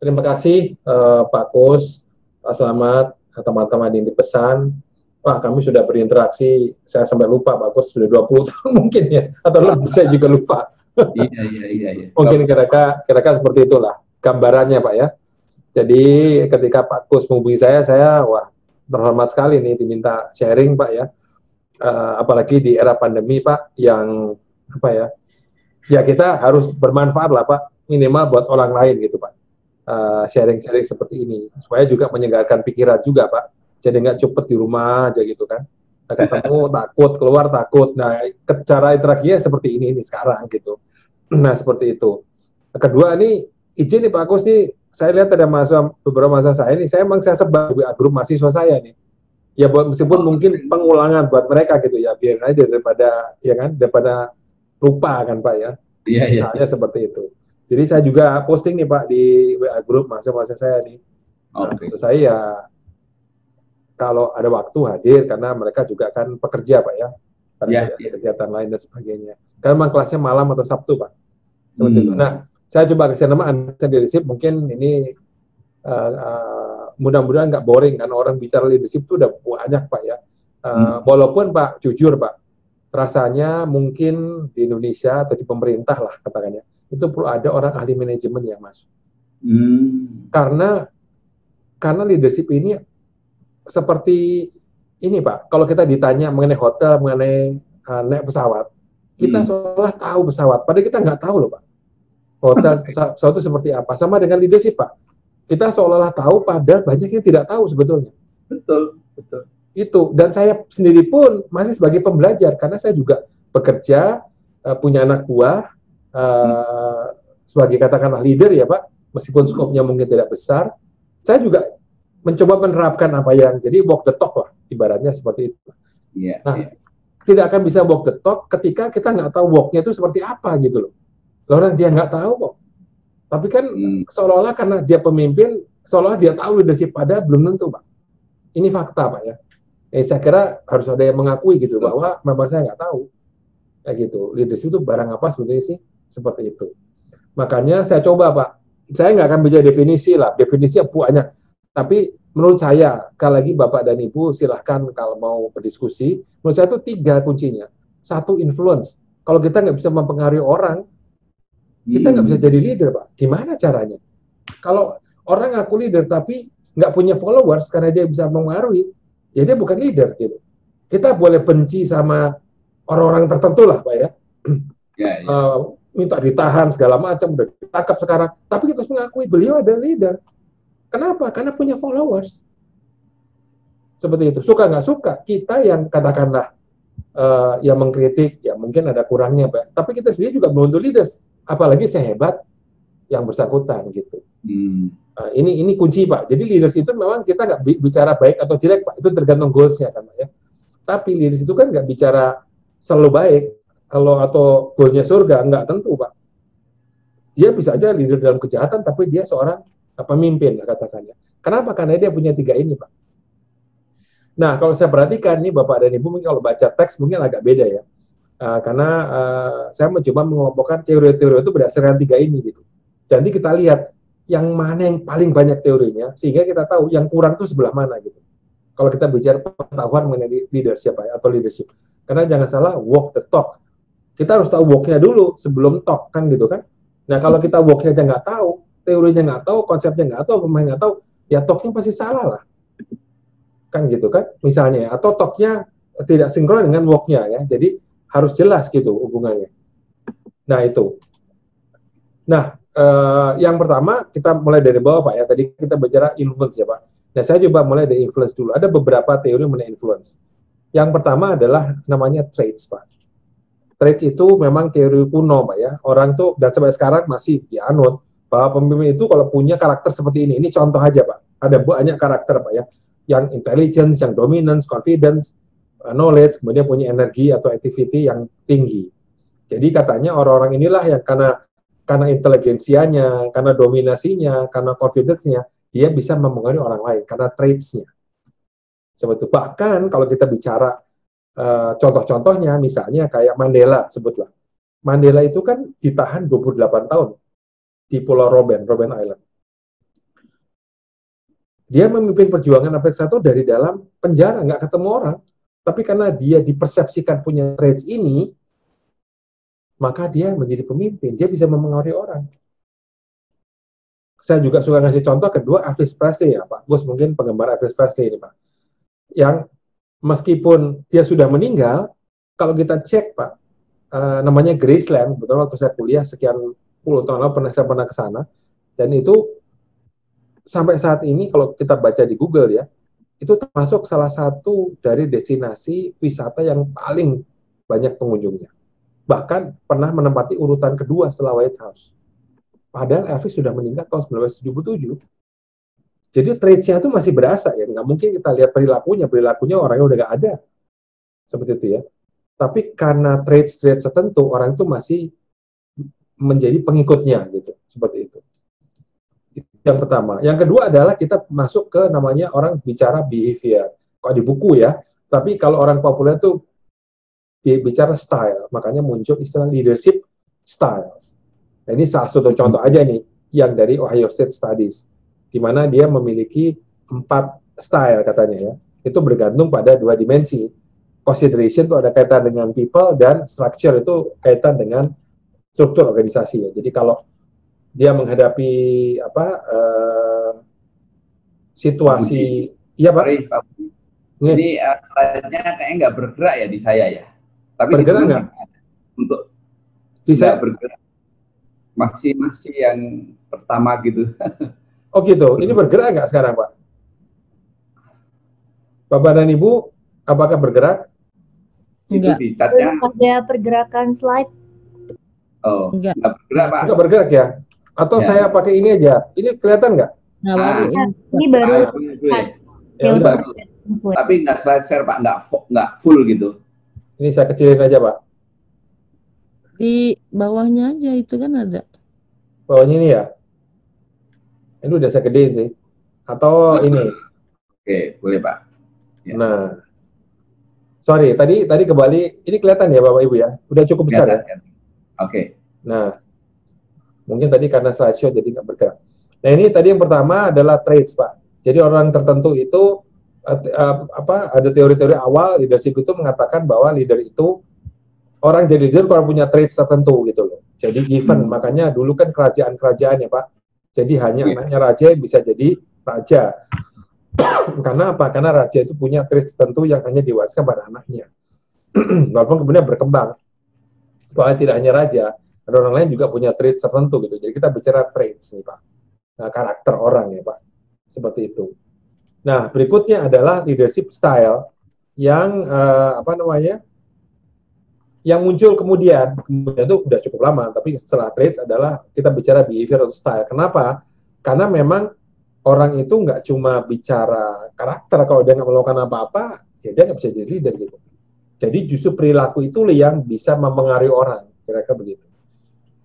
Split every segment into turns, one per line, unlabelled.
Terima kasih Pak Kus, Pak Selamat, teman-teman yang dipesan. Pak, kami sudah berinteraksi, saya sampai lupa Pak Kus, sudah 20 tahun mungkin ya, atau lebih saya juga lupa.
Iya.
Mungkin kira-kira seperti itulah gambarannya Pak ya. Jadi ketika Pak Kus menghubungi saya wah terhormat sekali nih diminta sharing Pak ya. Apalagi di era pandemi Pak yang apa ya, ya kita harus bermanfaat lah Pak, minimal buat orang lain gitu Pak. Sharing-sharing seperti ini supaya juga menyegarkan pikiran juga Pak, jadi nggak cepet di rumah aja gitu kan, ketemu takut, keluar takut. Nah cara interaksinya seperti ini sekarang gitu. Nah seperti itu. Kedua ini izin nih Pak Kus nih, saya lihat ada beberapa mahasiswa saya ini, saya sebar di grup mahasiswa saya nih ya, buat meskipun mungkin pengulangan buat mereka gitu ya, biar aja daripada ya kan, daripada lupa kan Pak ya. Misalnya seperti itu. Jadi saya juga posting nih Pak di WA group mahasiswa saya nih. Nah, maksud saya ya kalau ada waktu hadir, karena mereka juga kan pekerja Pak ya, ada kegiatan lain dan sebagainya. Karena memang kelasnya malam atau Sabtu Pak. Seperti itu. Nah, saya coba kasih nama leadership, mungkin ini mudah-mudahan nggak boring, karena orang bicara leadership itu udah banyak Pak ya. Walaupun Pak, jujur Pak, rasanya mungkin di Indonesia atau di pemerintah lah katakannya, itu perlu ada orang ahli manajemen yang masuk. Karena leadership ini seperti ini Pak, kalau kita ditanya mengenai hotel, mengenai naik pesawat, kita seolah tahu pesawat, padahal kita nggak tahu loh Pak. Hotel pesawat itu seperti apa. Sama dengan leadership Pak, kita seolah-olah tahu, padahal banyak yang tidak tahu sebetulnya.
Betul.
Itu, dan saya sendiri pun masih sebagai pembelajar, karena saya juga bekerja, punya anak buah, sebagai katakanlah leader ya Pak, meskipun skopnya mungkin tidak besar, saya juga mencoba menerapkan apa yang, jadi walk the talk lah, ibaratnya seperti itu. Tidak akan bisa walk the talk ketika kita nggak tahu walknya itu seperti apa gitu loh. Orang dia nggak tahu kok. Tapi kan seolah-olah karena dia pemimpin, seolah dia tahu leadership, pada belum tentu Pak. Ini fakta Pak ya. Saya kira harus ada yang mengakui gitu bahwa memang saya nggak tahu. Kayak gitu. Leadership itu barang apa sebetulnya sih? Seperti itu. Makanya saya coba Pak. Saya nggak akan bicara definisi lah. Definisinya banyak. Tapi menurut saya, sekali lagi Bapak dan Ibu silahkan kalau mau berdiskusi. Menurut saya itu 3 kuncinya. 1, influence. Kalau kita nggak bisa mempengaruhi orang, kita nggak bisa jadi leader Pak. Gimana caranya? Kalau orang ngaku leader tapi nggak punya followers karena dia bisa mempengaruhi, ya dia bukan leader gitu. Kita boleh benci sama orang-orang tertentu lah Pak ya. Minta ditahan segala macam, udah ditangkap sekarang, tapi kita harus mengakui beliau ada leader. Kenapa? Karena punya followers. Seperti itu. Suka nggak suka, kita yang katakanlah yang mengkritik, ya mungkin ada kurangnya Pak. Tapi kita sendiri juga belum tentu leaders. Apalagi sehebat yang bersangkutan gitu. Ini kunci Pak. Jadi leaders itu memang kita nggak bicara baik atau jelek Pak. Itu tergantung goals-nya kan Pak ya. Tapi leaders itu kan nggak bicara selalu baik. Kalau atau goalnya surga, nggak tentu Pak. Dia bisa aja leader dalam kejahatan, tapi dia seorang pemimpin katakannya. Kenapa? Karena dia punya 3 ini Pak. Nah kalau saya perhatikan nih Bapak dan Ibu, mungkin kalau baca teks mungkin agak beda ya. Karena saya mencoba mengelompokkan teori-teori itu berdasarkan 3 ini gitu. Jadi kita lihat yang mana yang paling banyak teorinya, sehingga kita tahu yang kurang itu sebelah mana gitu. Kalau kita bicara pengetahuan mengenai leadership atau leadership, karena jangan salah walk the talk. Kita harus tahu walk-nya dulu sebelum talk kan gitu kan. Nah kalau kita walk-nya aja nggak tahu, teorinya nggak tahu, konsepnya nggak tahu, pemain nggak tahu, ya talk-nya pasti salah lah. Kan gitu kan, misalnya. Atau talk-nya tidak sinkron dengan walk-nya ya. Jadi harus jelas gitu hubungannya. Nah itu. Nah yang pertama kita mulai dari bawah Pak ya. Tadi kita bicara influence ya Pak. Nah saya coba mulai dari influence dulu. Ada beberapa teori mengenai influence. Yang pertama adalah namanya traits Pak. Traits itu memang teori kuno Pak ya. Orang tuh dan sampai sekarang masih dianut bahwa pemimpin itu kalau punya karakter seperti ini. Ini contoh aja Pak. Ada banyak karakter Pak ya. Yang intelligence, yang dominance, confidence, knowledge, kemudian punya energi atau activity yang tinggi. Jadi katanya orang-orang inilah yang karena inteligensianya, karena dominasinya, karena confidence-nya, dia bisa mempengaruhi orang lain karena traits-nya. Seperti itu. Bahkan kalau kita bicara contoh-contohnya, misalnya kayak Mandela, sebutlah. Mandela itu kan ditahan 28 tahun di Pulau Robben Island. Dia memimpin perjuangan Afrika Selatan dari dalam penjara, nggak ketemu orang. Tapi karena dia dipersepsikan punya traits ini, maka dia menjadi pemimpin. Dia bisa memengaruhi orang. Saya juga suka ngasih contoh kedua, Elvis Presley ya Pak. Gus mungkin penggemar Elvis Presley ini Pak. Yang meskipun dia sudah meninggal, kalau kita cek Pak, namanya Graceland, betul waktu saya kuliah sekian puluh tahun lalu saya pernah ke sana, dan itu sampai saat ini kalau kita baca di Google ya, itu termasuk salah satu dari destinasi wisata yang paling banyak pengunjungnya. Bahkan pernah menempati urutan kedua setelah White House. Padahal Elvis sudah meninggal tahun 1977. Jadi traits-nya itu masih berasa ya. Nggak mungkin kita lihat perilakunya orangnya udah nggak ada. Seperti itu ya. Tapi karena traits tertentu, orang itu masih menjadi pengikutnya gitu. Seperti itu. Itu yang pertama. Yang kedua adalah kita masuk ke namanya orang bicara behavior. Kok di buku ya. Tapi kalau orang populer itu bicara style. Makanya muncul istilah leadership styles. Nah, ini salah satu contoh aja nih, yang dari Ohio State Studies, di mana dia memiliki 4 style katanya ya. Itu bergantung pada 2 dimensi. Consideration itu ada kaitan dengan people, dan structure itu kaitan dengan struktur organisasi ya. Jadi kalau dia menghadapi situasi, iya Pak?
Ini slide-nya kayaknya nggak bergerak ya di saya ya. Tapi
bergerak nggak?
Untuk
di saya
bergerak. Masih yang pertama gitu.
Oh gitu, ini bergerak nggak sekarang Pak? Bapak dan Ibu, apakah bergerak?
Enggak.
Itu di chatnya
ada pergerakan slide.
Oh,
enggak
bergerak Pak.
Enggak bergerak ya? Atau
Ya.
saya pakai ini aja? Ini kelihatan nggak?
Nah, baru ini baru.
Ya udah.
Tapi nggak slide share Pak, nggak full gitu.
Ini saya kecilin aja Pak.
Di bawahnya aja itu kan ada.
Bawahnya ini ya? Ini udah saya gedein sih. Atau ini?
Oke, boleh Pak. Ya.
Nah, sorry, tadi kembali. Ini kelihatan ya Bapak Ibu ya? Udah cukup besar ya?
Oke.
Nah, mungkin tadi karena slideshow jadi nggak bergerak. Nah, ini tadi yang pertama adalah traits Pak. Jadi orang tertentu itu ada teori-teori awal leadership itu mengatakan bahwa leader itu orang jadi leader kalau punya traits tertentu gitu loh. Jadi given, makanya dulu kan kerajaan-kerajaan ya Pak. Jadi hanya anaknya raja yang bisa jadi raja. Karena apa? Karena raja itu punya traits tertentu yang hanya diwariskan pada anaknya. Walaupun kemudian berkembang. Bahwa tidak hanya raja, ada orang lain juga punya traits tertentu gitu. Jadi kita bicara traits nih Pak. Nah, karakter orang ya Pak. Seperti itu. Nah, berikutnya adalah leadership style yang yang muncul kemudian itu udah cukup lama, tapi setelah traits adalah kita bicara behavior atau style. Kenapa? Karena memang orang itu nggak cuma bicara karakter, kalau dia nggak melakukan apa-apa, ya dia nggak bisa jadi leader gitu. Jadi justru perilaku itu yang bisa mempengaruhi orang, kira-kira begitu.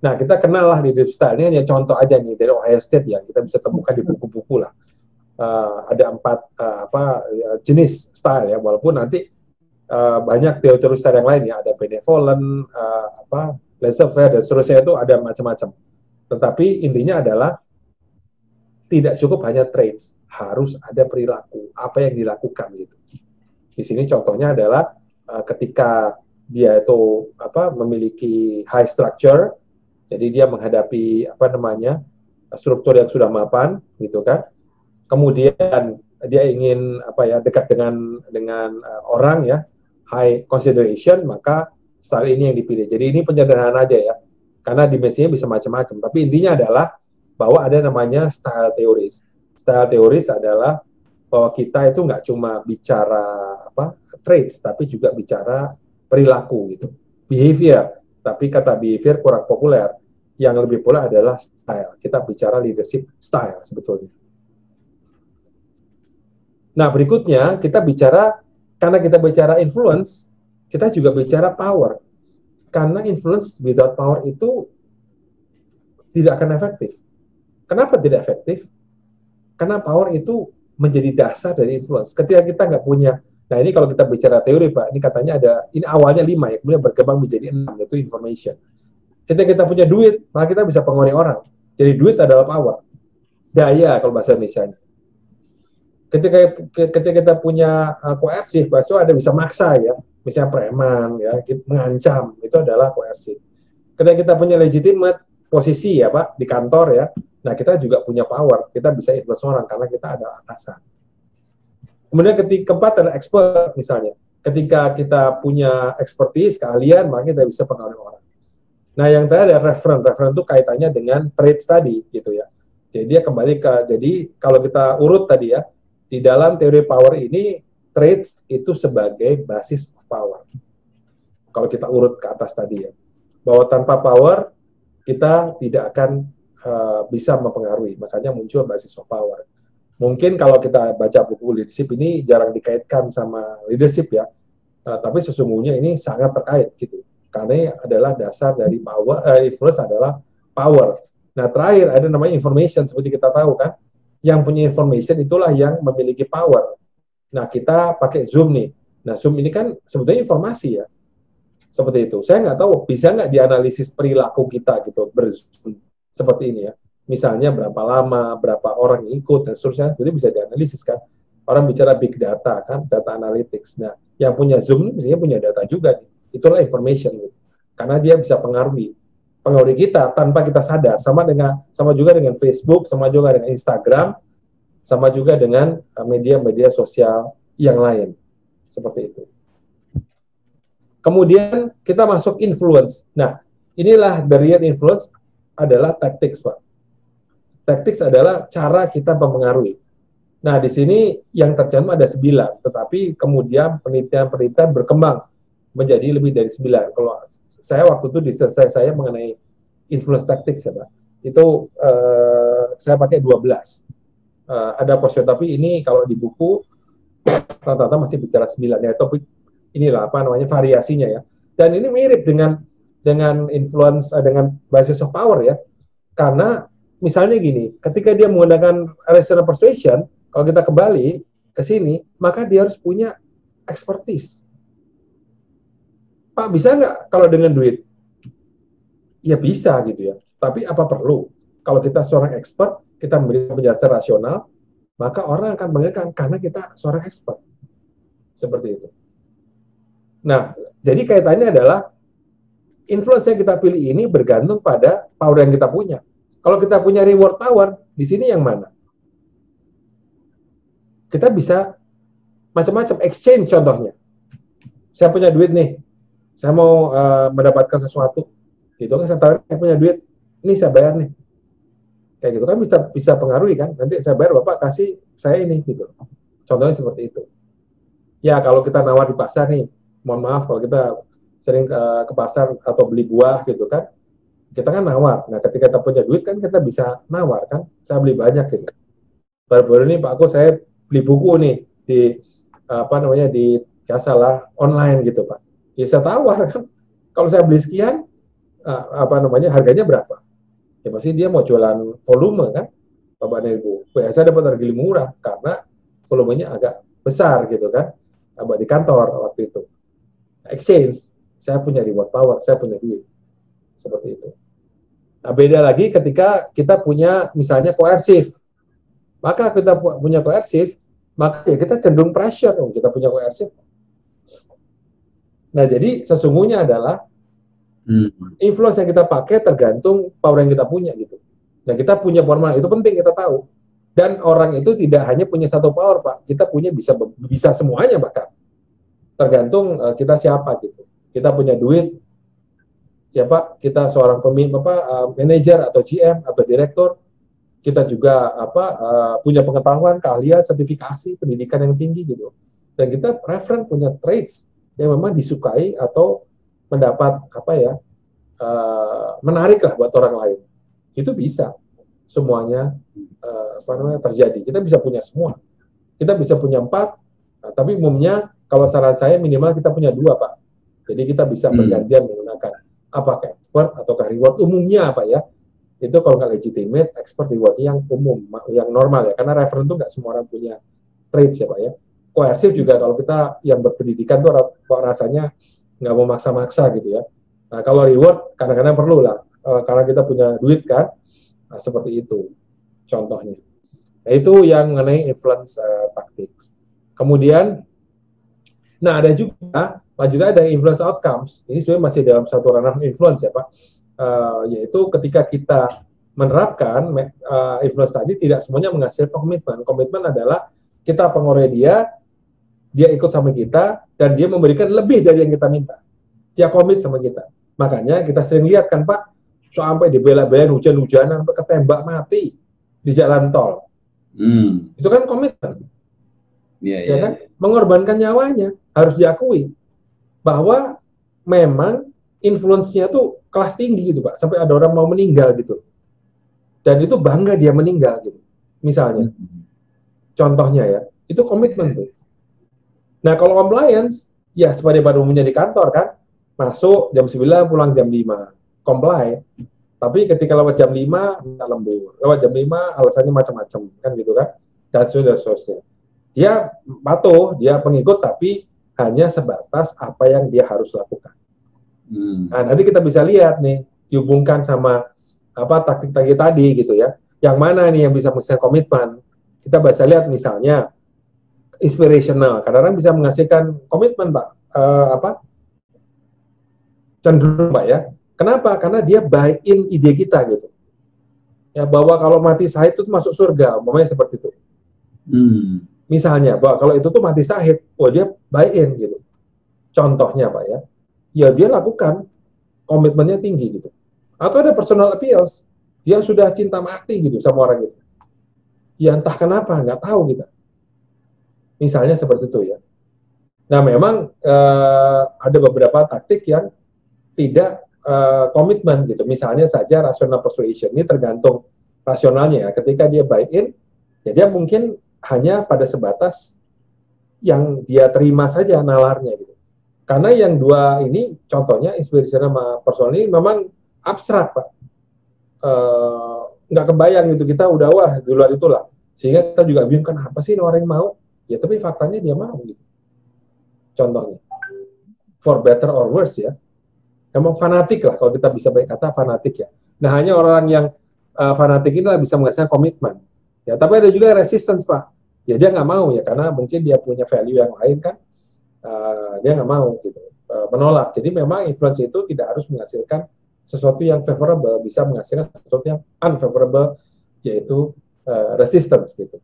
Nah, kita kenal lah leadership style, ini hanya contoh aja nih dari Ohio State yang kita bisa temukan di buku-buku lah. Ada 4 jenis style ya, walaupun nanti banyak teori style yang lain ya, ada benevolent, laissez-faire dan seterusnya, itu ada macam-macam. Tetapi intinya adalah tidak cukup hanya traits, harus ada perilaku, apa yang dilakukan gitu. Di sini contohnya adalah ketika dia itu memiliki high structure, jadi dia menghadapi struktur yang sudah mapan gitu kan. Kemudian dia ingin dekat dengan orang ya, high consideration, maka style ini yang dipilih. Jadi ini penyederhanaan aja ya, karena dimensinya bisa macam-macam. Tapi intinya adalah bahwa ada namanya style theories. Style theories adalah bahwa kita itu nggak cuma bicara traits, tapi juga bicara perilaku gitu, behavior. Tapi kata behavior kurang populer. Yang lebih populer adalah style. Kita bicara leadership style sebetulnya. Nah, berikutnya kita bicara, karena kita bicara influence, kita juga bicara power. Karena influence without power itu tidak akan efektif. Kenapa tidak efektif? Karena power itu menjadi dasar dari influence. Ketika kita nggak punya, nah ini kalau kita bicara teori Pak, ini katanya ada, ini awalnya 5 ya, kemudian berkembang menjadi 6, yaitu information. Ketika kita punya duit, maka kita bisa pengaruhi orang. Jadi duit adalah power. Daya kalau bahasa Indonesia. ketika kita punya koersif, itu ada bisa maksa ya, misalnya preman ya, mengancam, itu adalah koersif. Ketika kita punya legitimate posisi ya Pak di kantor ya, nah kita juga punya power, kita bisa influence orang karena kita ada atasan. Kemudian keempat adalah expert misalnya, ketika kita punya expertise, keahlian, maka kita bisa pengaruhi orang. Nah yang tadi ada referen itu kaitannya dengan traits tadi gitu ya. Jadi dia kembali jadi kalau kita urut tadi ya, di dalam teori power ini, traits itu sebagai basis of power. Kalau kita urut ke atas tadi ya, bahwa tanpa power kita tidak akan bisa mempengaruhi. Makanya muncul basis of power. Mungkin kalau kita baca buku leadership ini jarang dikaitkan sama leadership ya, tapi sesungguhnya ini sangat terkait gitu. Karena ini adalah dasar dari power, influence adalah power. Nah terakhir ada namanya information, seperti kita tahu kan. Yang punya information itulah yang memiliki power. Nah, kita pakai Zoom nih. Nah, Zoom ini kan sebetulnya informasi ya. Seperti itu. Saya nggak tahu, bisa nggak dianalisis perilaku kita gitu, ber-Zoom seperti ini ya. Misalnya berapa lama, berapa orang yang ikut, dan seterusnya, itu bisa dianalisis kan. Orang bicara big data kan, data analytics. Nah, yang punya Zoom ini misalnya punya data juga nih. Itulah information gitu. Karena dia bisa pengaruhi kita tanpa kita sadar, sama juga dengan Facebook, sama juga dengan Instagram, sama juga dengan media-media sosial yang lain seperti itu. Kemudian kita masuk influence. Nah, inilah the real influence adalah tactics, Pak. Tactics adalah cara kita mempengaruhi. Nah, di sini yang tercantum ada 9, tetapi kemudian penelitian berkembang menjadi lebih dari 9. Kalau saya waktu itu disertai saya mengenai influence tactics ya Pak, itu saya pakai 12. Ada posisi, tapi ini kalau di buku rata-rata masih bicara 9 ya, topik inilah apa namanya variasinya ya. Dan ini mirip dengan influence dengan basis of power ya. Karena misalnya gini, ketika dia menggunakan rational persuasion, kalau kita kembali ke sini, maka dia harus punya expertise. Pak, bisa nggak kalau dengan duit? Ya bisa gitu ya. Tapi apa perlu? Kalau kita seorang expert, kita memberikan penjelasan rasional, maka orang akan mengenalkan karena kita seorang expert. Seperti itu. Nah, jadi kaitannya adalah influence yang kita pilih ini bergantung pada power yang kita punya. Kalau kita punya reward power, di sini yang mana? Kita bisa macam-macam exchange contohnya. Saya punya duit nih, saya mau mendapatkan sesuatu, gitu kan, saya tawarin, saya punya duit, ini saya bayar nih, kayak gitu kan bisa pengaruhi kan, nanti saya bayar, Bapak kasih saya ini, gitu. Contohnya seperti itu. Ya kalau kita nawar di pasar nih, mohon maaf kalau kita sering ke pasar atau beli buah gitu kan, kita kan nawar. Nah ketika kita punya duit kan kita bisa nawar kan, saya beli banyak gitu. Baru-baru ini Pak Aku saya beli buku nih di salah online gitu Pak. Ya saya tawar kan, kalau saya beli sekian, harganya berapa? Ya pasti dia mau jualan volume kan, Bapak dan Ibu. Ya saya dapat harga lebih murah karena volumenya agak besar gitu kan, buat di kantor waktu itu. Exchange, saya punya reward power, saya punya duit, seperti itu. Nah beda lagi ketika kita punya misalnya koersif, maka kita punya koersif, maka ya kita cenderung pressure, kita punya koersif. Nah jadi sesungguhnya adalah influence yang kita pakai tergantung power yang kita punya gitu. Nah kita punya power itu penting kita tahu. Dan orang itu tidak hanya punya satu power Pak, kita punya bisa semuanya bahkan. Tergantung kita siapa gitu. Kita punya duit, siapa? Kita seorang manajer atau GM atau direktur. Kita juga punya pengetahuan, keahlian, sertifikasi, pendidikan yang tinggi gitu. Dan kita referen punya traits yang memang disukai atau mendapat menarik lah buat orang lain. Itu bisa semuanya terjadi. Kita bisa punya semua. Kita bisa punya 4, tapi umumnya kalau saran saya minimal kita punya 2 Pak. Jadi kita bisa bergantian menggunakan apakah expert ataukah reward. Umumnya apa ya? Itu kalau nggak legitimate, expert reward yang umum, yang normal ya. Karena referen itu nggak semua orang punya traits ya Pak ya. Koersif juga kalau kita yang berpendidikan tuh kok rasanya nggak mau maksa-maksa gitu ya. Nah, kalau reward kadang-kadang perlu lah, karena kita punya duit kan, seperti itu contohnya. Nah, itu yang mengenai influence fix. Kemudian, nah ada juga ada influence outcomes. Ini sebenarnya masih dalam satu ranah influence ya Pak. Yaitu ketika kita menerapkan influence tadi tidak semuanya menghasilkan komitmen. Komitmen adalah kita pengaruhi dia ikut sama kita, dan dia memberikan lebih dari yang kita minta. Dia komit sama kita. Makanya kita sering lihat kan Pak, sampai dibela-belain hujan-hujanan, sampai ketembak mati di jalan tol. Itu kan komitmen. Ya kan? Mengorbankan nyawanya, harus diakui bahwa memang influence-nya tuh kelas tinggi gitu Pak, sampai ada orang mau meninggal gitu. Dan itu bangga dia meninggal gitu. Misalnya. Contohnya ya, itu komitmen tuh. Nah, kalau compliance, ya seperti pada umumnya di kantor kan, masuk jam 9, pulang jam 5. Comply. Tapi ketika lewat jam 5, minta lembur. Lewat jam 5, alasannya macam-macam, kan gitu kan. Dan seterusnya. Dia patuh, dia pengikut, tapi hanya sebatas apa yang dia harus lakukan. Nah, nanti kita bisa lihat nih, dihubungkan sama taktik-taktik tadi gitu ya. Yang mana nih yang bisa menghasilkan komitmen? Kita bisa lihat misalnya inspirational. Kadang-kadang bisa menghasilkan komitmen, Pak. Cenderung, Pak ya. Kenapa? Karena dia buy in ide kita gitu. Ya, bahwa kalau mati syahid itu masuk surga, umpamanya seperti itu. Misalnya, bahwa kalau itu tuh mati syahid, dia buy in gitu. Contohnya, Pak ya. Ya dia lakukan, komitmennya tinggi gitu. Atau ada personal appeals, dia sudah cinta mati gitu sama orang itu. Ya entah kenapa, nggak tahu kita. Misalnya seperti itu ya. Nah memang ada beberapa taktik yang tidak komitmen gitu. Misalnya saja rational persuasion, ini tergantung rasionalnya ya. Ketika dia buy in, ya dia mungkin hanya pada sebatas yang dia terima saja nalarnya gitu. Karena yang dua ini, contohnya inspirasi sama personal ini memang abstrak, Pak. Nggak kebayang gitu, kita udah wah di luar itulah. Sehingga kita juga bingung, kenapa sih orang yang mau? Ya tapi faktanya dia mau gitu. Contohnya. For better or worse ya. Emang fanatik lah, kalau kita bisa baik kata fanatik ya. Nah hanya orang yang fanatik inilah bisa menghasilkan komitmen. Ya, tapi ada juga resistance, Pak. Ya dia nggak mau ya, karena mungkin dia punya value yang lain kan. Dia nggak mau gitu, menolak. Jadi memang influence itu tidak harus menghasilkan sesuatu yang favorable, bisa menghasilkan sesuatu yang unfavorable, yaitu resistance gitu.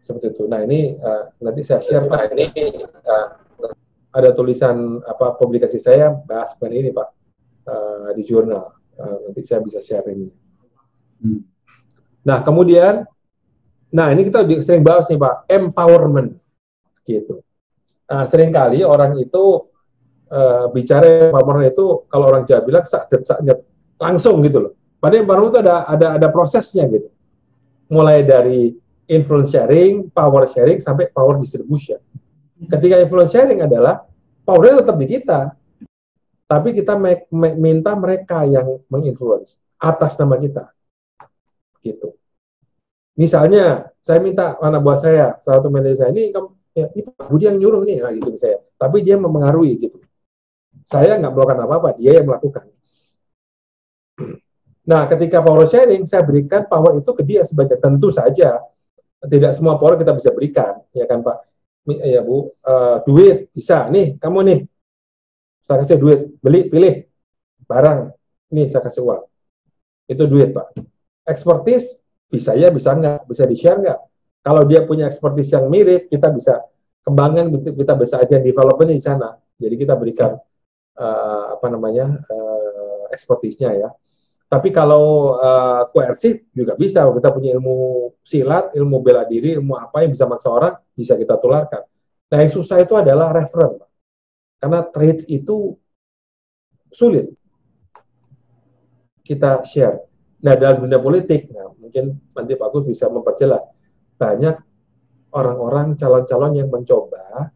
Seperti itu. Nah ini nanti saya share Pak. Ini ada tulisan publikasi saya bahas mengenai ini Pak di jurnal. Nanti saya bisa share ini. Nah kemudian, ini kita sering bahas nih Pak, empowerment gitu. Seringkali orang itu bicara empowerment itu, kalau orang Jawa bilang sakdet langsung gitu loh. Padahal empowerment itu ada prosesnya gitu. Mulai dari influence sharing, power sharing, sampai power distribution. Ketika influence sharing adalah powernya tetap di kita, tapi kita minta mereka yang menginfluence atas nama kita. Gitu. Misalnya, saya minta anak buah saya, salah satu manajer saya, ini Pak Budi yang nyuruh nih, gitu misalnya. Tapi dia mempengaruhi gitu. Saya nggak melakukan apa-apa, dia yang melakukan. Nah, ketika power sharing, saya berikan power itu ke dia sebagai, tentu saja tidak semua power kita bisa berikan, ya kan Pak? Ya Bu, duit bisa, nih kamu nih, saya kasih duit, pilih barang, nih saya kasih uang. Itu duit Pak. Expertise bisa ya, bisa nggak, bisa di-share nggak? Kalau dia punya expertise yang mirip, kita bisa kembangkan, kita bisa aja development di sana. Jadi kita berikan expertise-nya ya. Tapi kalau koersif juga bisa. Kita punya ilmu silat, ilmu bela diri, ilmu apa yang bisa maksa orang, bisa kita tularkan. Nah yang susah itu adalah referen. Karena traits itu sulit kita share. Nah dalam dunia politik, mungkin nanti Pak Gus bisa memperjelas. Banyak orang-orang calon-calon yang mencoba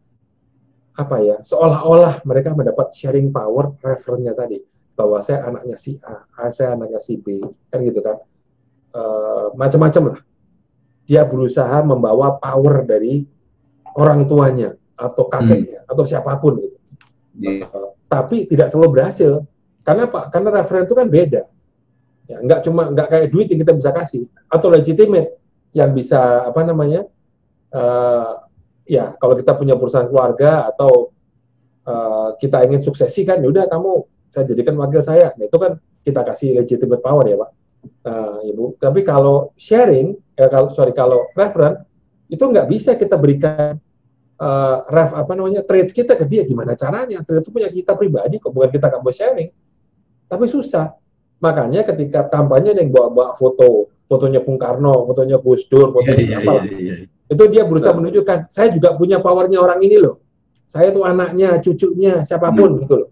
seolah-olah mereka mendapat sharing power referennya tadi, bahwa saya anaknya si A, saya anaknya si B, kan gitu kan, macam-macam lah. Dia berusaha membawa power dari orang tuanya atau kakeknya atau siapapun gitu. Tapi tidak selalu berhasil. Karena karena referen itu kan beda. Ya, nggak kayak duit yang kita bisa kasih atau legitimate yang bisa Ya kalau kita punya perusahaan keluarga atau kita ingin suksesi kan, udah kamu saya jadikan wakil saya, nah, itu kan kita kasih legitimate power ya Pak, Ibu. Tapi kalau sharing, kalau referen itu nggak bisa kita berikan traits kita ke dia. Gimana caranya? Trade itu punya kita pribadi kok, bukan kita nggak mau sharing. Tapi susah. Makanya ketika kampanye yang bawa fotonya Bung Karno, fotonya Gus Dur, fotonya siapa, itu dia berusaha menunjukkan saya juga punya powernya orang ini loh. Saya tuh anaknya, cucunya, siapapun gitu loh.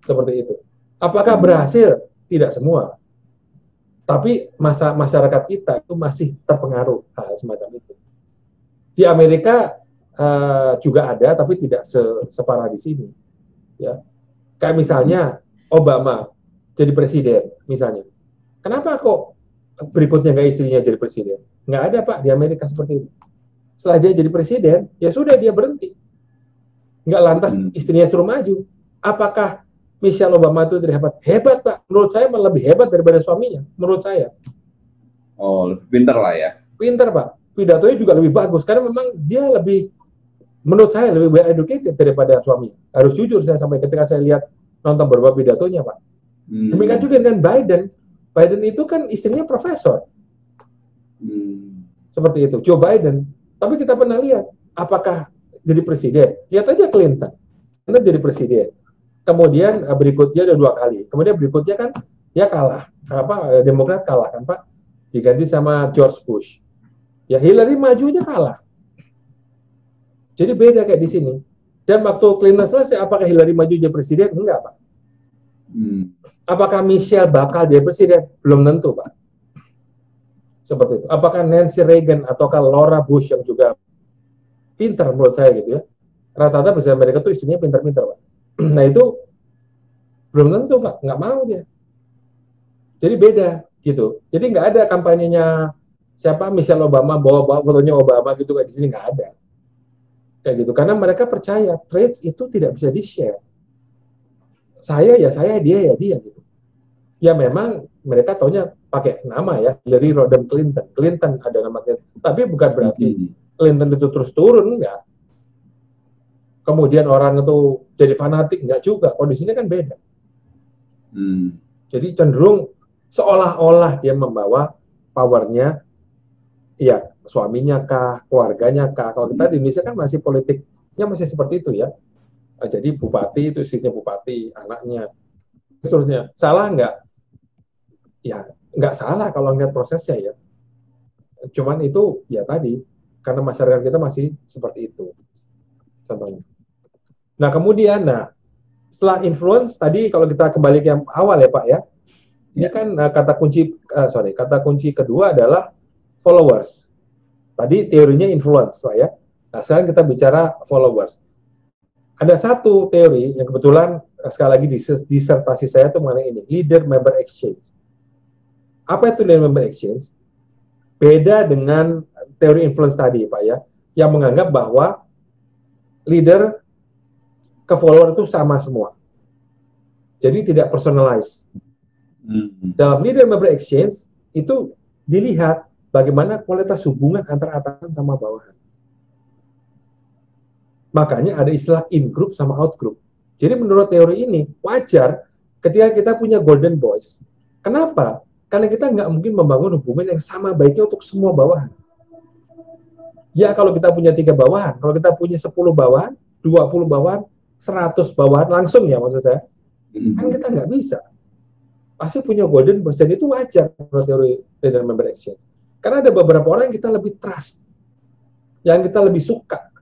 Seperti itu. Apakah berhasil? Tidak semua. Tapi masyarakat kita itu masih terpengaruh hal semacam itu. Di Amerika juga ada, tapi tidak separah di sini. Ya, kayak misalnya Obama jadi presiden, misalnya. Kenapa kok berikutnya nggak istrinya jadi presiden? Nggak ada Pak di Amerika seperti itu. Setelah dia jadi presiden, ya sudah dia berhenti. Nggak lantas istrinya suruh maju. Apakah Michelle Obama itu hebat? Hebat Pak. Menurut saya lebih hebat daripada suaminya. Menurut saya.
Oh, lebih pintar lah ya.
Pintar Pak. Pidatonya juga lebih bagus karena memang dia lebih, menurut saya lebih well educated daripada suaminya. Harus jujur saya sampai ketika saya lihat nonton beberapa pidatonya Pak. Demikian juga dengan Biden. Biden itu kan istrinya profesor. Seperti itu. Joe Biden. Tapi kita pernah lihat apakah jadi presiden. Lihat aja Clinton jadi presiden. Kemudian berikutnya ada 2 kali. Kemudian berikutnya kan dia kalah. Demokrat kalah kan Pak. Diganti sama George Bush. Ya Hillary majunya kalah. Jadi beda kayak di sini. Dan waktu Clinton selesai, apakah Hillary maju jadi presiden? Enggak Pak. Apakah Michelle bakal jadi presiden? Belum tentu Pak. Seperti itu. Apakah Nancy Reagan ataukah Laura Bush yang juga pintar menurut saya gitu ya. Rata-rata presiden Amerika itu isinya pintar-pintar Pak. Nah itu belum tentu Pak, nggak mau dia. Jadi beda gitu. Jadi nggak ada kampanyenya siapa Michelle Obama bawa fotonya Obama gitu kayak di sini, nggak ada. Kayak gitu. Karena mereka percaya traits itu tidak bisa di-share. Saya ya saya, dia ya dia gitu. Ya memang mereka taunya pakai nama ya, Hillary Rodham Clinton. Clinton ada nama Clinton. Tapi bukan berarti Clinton itu terus turun, enggak. Kemudian orang itu jadi fanatik, enggak juga. Kondisinya kan beda. Jadi cenderung seolah-olah dia membawa powernya, ya suaminya kah, keluarganya kah. Kalau kita di Indonesia kan masih politiknya masih seperti itu ya. Jadi bupati itu istrinya bupati, anaknya. Seterusnya. Salah enggak? Ya enggak salah kalau lihat prosesnya ya. Cuman itu ya tadi, karena masyarakat kita masih seperti itu. Contohnya. Nah kemudian, setelah influence tadi kalau kita kembali ke yang awal ya Pak ya, ini kan kata kunci kedua adalah followers. Tadi teorinya influence Pak ya. Nah sekarang kita bicara followers. Ada satu teori yang kebetulan sekali lagi disertasi saya itu mengenai ini, leader member exchange. Apa itu leader member exchange? Beda dengan teori influence tadi Pak ya, yang menganggap bahwa leader ke follower itu sama semua. Jadi tidak personalized. Dalam leader member exchange itu dilihat bagaimana kualitas hubungan antara atasan sama bawahan. Makanya ada istilah in group sama out group. Jadi menurut teori ini wajar ketika kita punya golden boys. Kenapa? Karena kita nggak mungkin membangun hubungan yang sama baiknya untuk semua bawahan. Ya kalau kita punya 3 bawahan, kalau kita punya 10 bawahan, 20 bawahan, 100 bawahan langsung ya maksud saya, kan kita nggak bisa. Pasti punya golden boys, dan itu wajar menurut teori leader member exchange. Karena ada beberapa orang yang kita lebih trust, yang kita lebih suka,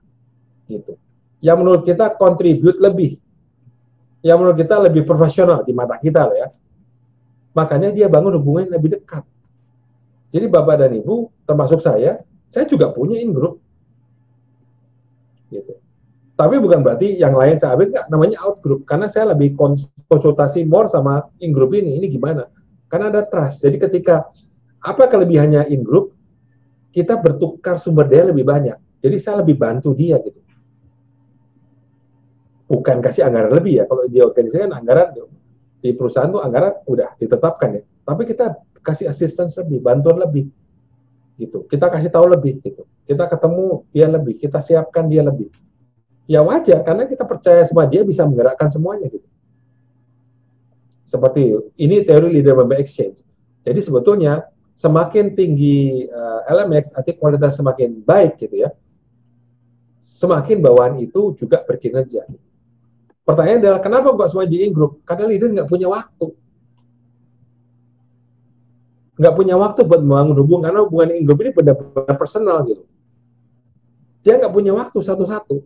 gitu. Yang menurut kita contribute lebih, yang menurut kita lebih profesional di mata kita loh ya. Makanya dia bangun hubungan yang lebih dekat. Jadi Bapak dan Ibu, termasuk saya juga punya in group, gitu. Tapi bukan berarti yang lain saya ambil, enggak, namanya out group. Karena saya lebih konsultasi more sama in group ini gimana. Karena ada trust. Jadi ketika apa kelebihannya in group, kita bertukar sumber daya lebih banyak. Jadi saya lebih bantu dia gitu. Bukan kasih anggaran lebih ya. Kalau di organisasi kan anggaran, di perusahaan tuh anggaran udah ditetapkan ya. Tapi kita kasih assistance lebih, bantuan lebih. gitu. Kita kasih tahu lebih gitu. Kita ketemu dia lebih, kita siapkan dia lebih. Ya wajar karena kita percaya sama dia bisa menggerakkan semuanya gitu. Seperti itu. Ini teori leader member exchange. Jadi sebetulnya semakin tinggi LMX, arti kualitas semakin baik gitu ya. Semakin bawahan itu juga berkinerja. Pertanyaan adalah kenapa kok semua jadi in-group? Karena leader nggak punya waktu. Nggak punya waktu buat membangun hubungan, karena hubungan in-group ini benar-benar personal gitu. Dia nggak punya waktu satu-satu.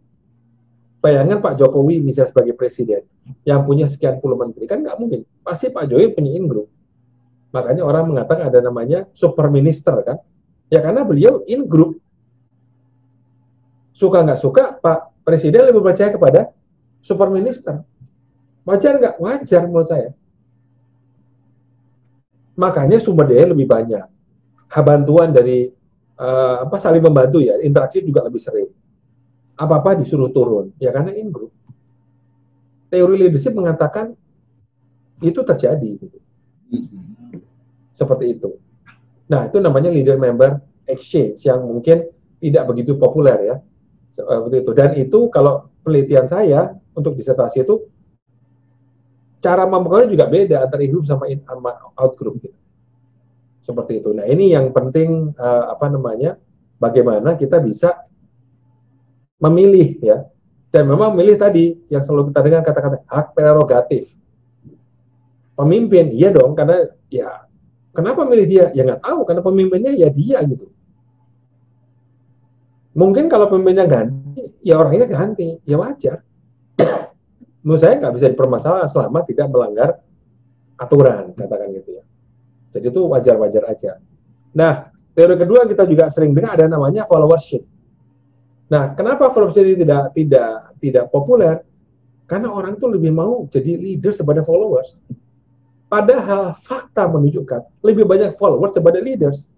Bayangkan Pak Jokowi misalnya sebagai presiden, yang punya sekian puluh menteri, kan nggak mungkin. Pasti Pak Jokowi punya in-group. Makanya orang mengatakan ada namanya super minister kan. Ya karena beliau in-group. Suka nggak suka, Pak Presiden lebih percaya kepada super minister. Wajar nggak? Wajar menurut saya. Makanya sumber daya lebih banyak. Bantuan dari saling membantu ya, interaksi juga lebih sering. Apa-apa disuruh turun, ya karena in-group. Teori leadership mengatakan itu terjadi. Gitu. Seperti itu. Nah, itu namanya leader member exchange yang mungkin tidak begitu populer ya. Seperti itu. Dan itu kalau penelitian saya untuk disertasi itu cara mempengaruhi juga beda antara in-group sama out-group gitu. Seperti itu. Nah, ini yang penting bagaimana kita bisa memilih ya. Dan memang memilih tadi yang selalu kita dengar kata-kata hak prerogatif. Pemimpin, iya dong, karena ya kenapa milih dia? Ya nggak tahu, karena pemimpinnya ya dia gitu. Mungkin kalau pemimpinnya ganti, ya orangnya ganti, ya wajar. Menurut saya nggak bisa dipermasalahkan selama tidak melanggar aturan, katakan gitu ya. Jadi itu wajar-wajar aja. Nah, teori kedua kita juga sering dengar ada namanya followership. Nah, kenapa followership ini tidak populer? Karena orang tuh lebih mau jadi leader daripada followers. Padahal fakta menunjukkan lebih banyak followers daripada leaders.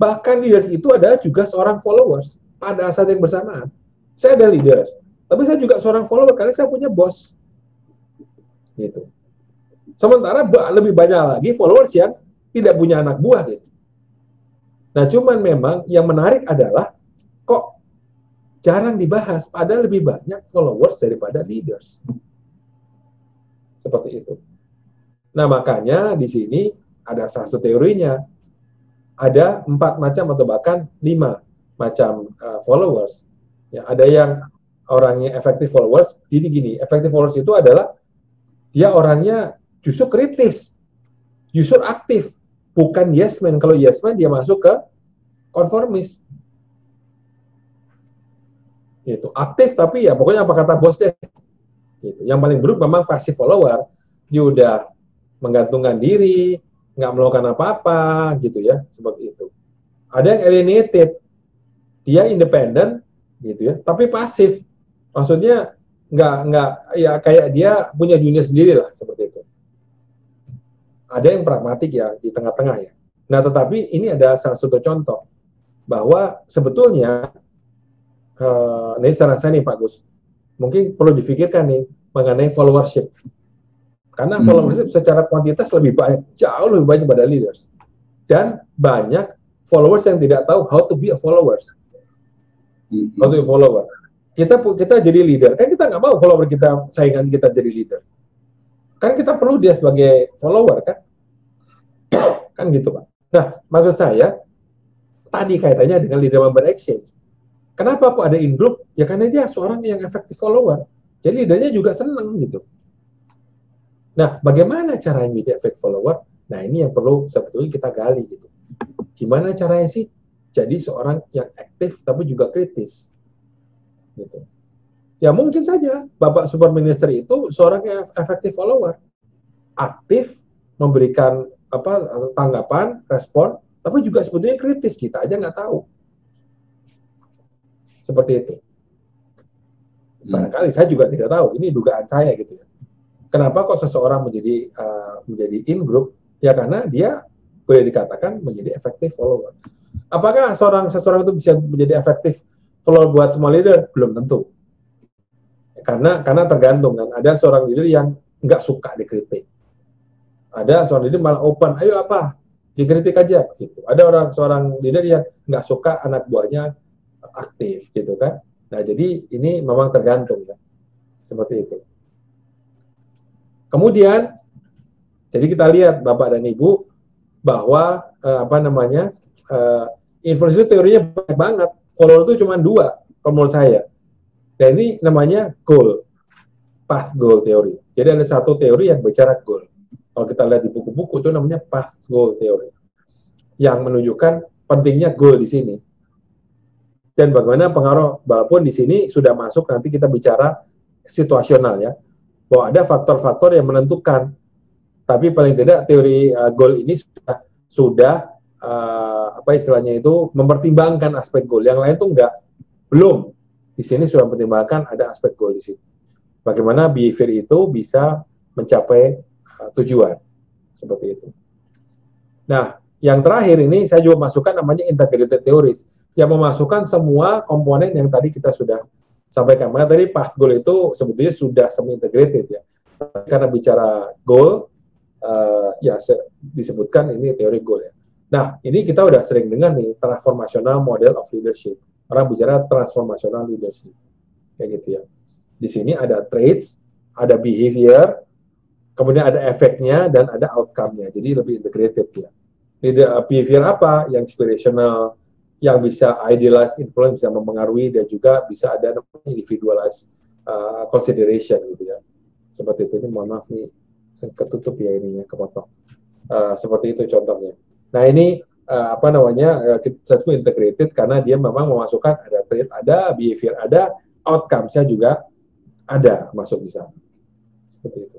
Bahkan leaders itu adalah juga seorang followers pada saat yang bersamaan. Saya ada leader, tapi saya juga seorang follower karena saya punya bos. Gitu. Sementara lebih banyak lagi followers yang tidak punya anak buah gitu. Nah, cuman memang yang menarik adalah kok jarang dibahas, padahal lebih banyak followers daripada leaders. Seperti itu. Nah, makanya di sini ada salah satu teorinya. Ada 4 macam atau bahkan 5 macam followers. Ya, ada yang orangnya effective followers. Jadi gini, effective followers itu adalah dia orangnya justru kritis, justru aktif, bukan yes man. Kalau yes man dia masuk ke konformis. Gitu. Aktif tapi ya pokoknya apa kata bosnya. Gitu. Yang paling buruk memang passive follower. Dia udah menggantungkan diri, nggak melakukan apa-apa gitu ya, seperti itu. Ada yang alienated, dia independen gitu ya, tapi pasif. Maksudnya nggak ya kayak dia punya dunia sendiri lah, seperti itu. Ada yang pragmatik ya di tengah-tengah ya. Nah, tetapi ini ada salah satu contoh bahwa sebetulnya ini saran saya nih Pak Gus, mungkin perlu difikirkan nih mengenai followership. Karena followership secara kuantitas lebih banyak, jauh lebih banyak pada leaders. Dan banyak followers yang tidak tahu how to be a followers. How to be a follower. Kita jadi leader, kan kita nggak mau follower kita, saingan kita jadi leader. Kan kita perlu dia sebagai follower, kan? Kan gitu, Pak. Nah, maksud saya, tadi kaitannya dengan leader member exchange. Kenapa kok ada in-group? Ya karena dia seorang yang effective follower. Jadi leadernya juga senang gitu. Nah, bagaimana caranya menjadi effective follower? Nah, ini yang perlu sebetulnya kita gali gitu. Gimana caranya sih jadi seorang yang aktif tapi juga kritis? Gitu. Ya mungkin saja Bapak Super Minister itu seorang yang effective follower. Aktif, memberikan tanggapan, respon, tapi juga sebetulnya kritis, kita aja nggak tahu. Seperti itu. Barangkali saya juga tidak tahu, ini dugaan saya gitu ya. Kenapa kok seseorang menjadi in-group? Ya karena dia boleh dikatakan menjadi effective follower. Apakah seseorang itu bisa menjadi effective follower buat semua leader? Belum tentu. Karena tergantung kan. Ada seorang leader yang nggak suka dikritik. Ada seorang leader malah open, ayo apa? dikritik aja gitu. Ada seorang leader yang nggak suka anak buahnya aktif gitu kan. Nah, jadi ini memang tergantung ya, seperti itu. Kemudian, jadi kita lihat Bapak dan Ibu bahwa influence itu teorinya banyak banget. Follower itu cuma 2 kalau menurut saya. Dan ini namanya goal, path goal teori. Jadi ada satu teori yang bicara goal. Kalau kita lihat di buku-buku itu namanya path goal teori, yang menunjukkan pentingnya goal di sini. Dan bagaimana pengaruh, walaupun di sini sudah masuk nanti kita bicara situasional ya, bahwa ada faktor-faktor yang menentukan. Tapi paling tidak teori goal ini sudah istilahnya itu mempertimbangkan aspek goal. Yang lain tuh belum. Di sini sudah mempertimbangkan ada aspek goal di sini. Bagaimana behavior itu bisa mencapai tujuan seperti itu. Nah, yang terakhir ini saya juga masukkan namanya integrated theories, yang memasukkan semua komponen yang tadi kita sudah sampaikan. Maka tadi path goal itu sebetulnya sudah semi-integrated ya. Karena bicara goal, disebutkan ini teori goal ya. Nah, ini kita udah sering dengar nih, transformational model of leadership. Orang bicara transformational leadership. Kayak gitu ya. Di sini ada traits, ada behavior, kemudian ada efeknya, dan ada outcome-nya. Jadi lebih integrated ya. Behavior apa? Yang inspirational, yang bisa idealize influence, bisa mempengaruhi, dan juga bisa ada individualized consideration gitu ya. Seperti itu. Ini mohon maaf nih, ketutup ya ininya, kepotong. Seperti itu contohnya. Nah ini kita sebut integrated karena dia memang memasukkan ada trait, ada behavior, ada outcome-nya juga ada masuk di sana. Seperti itu.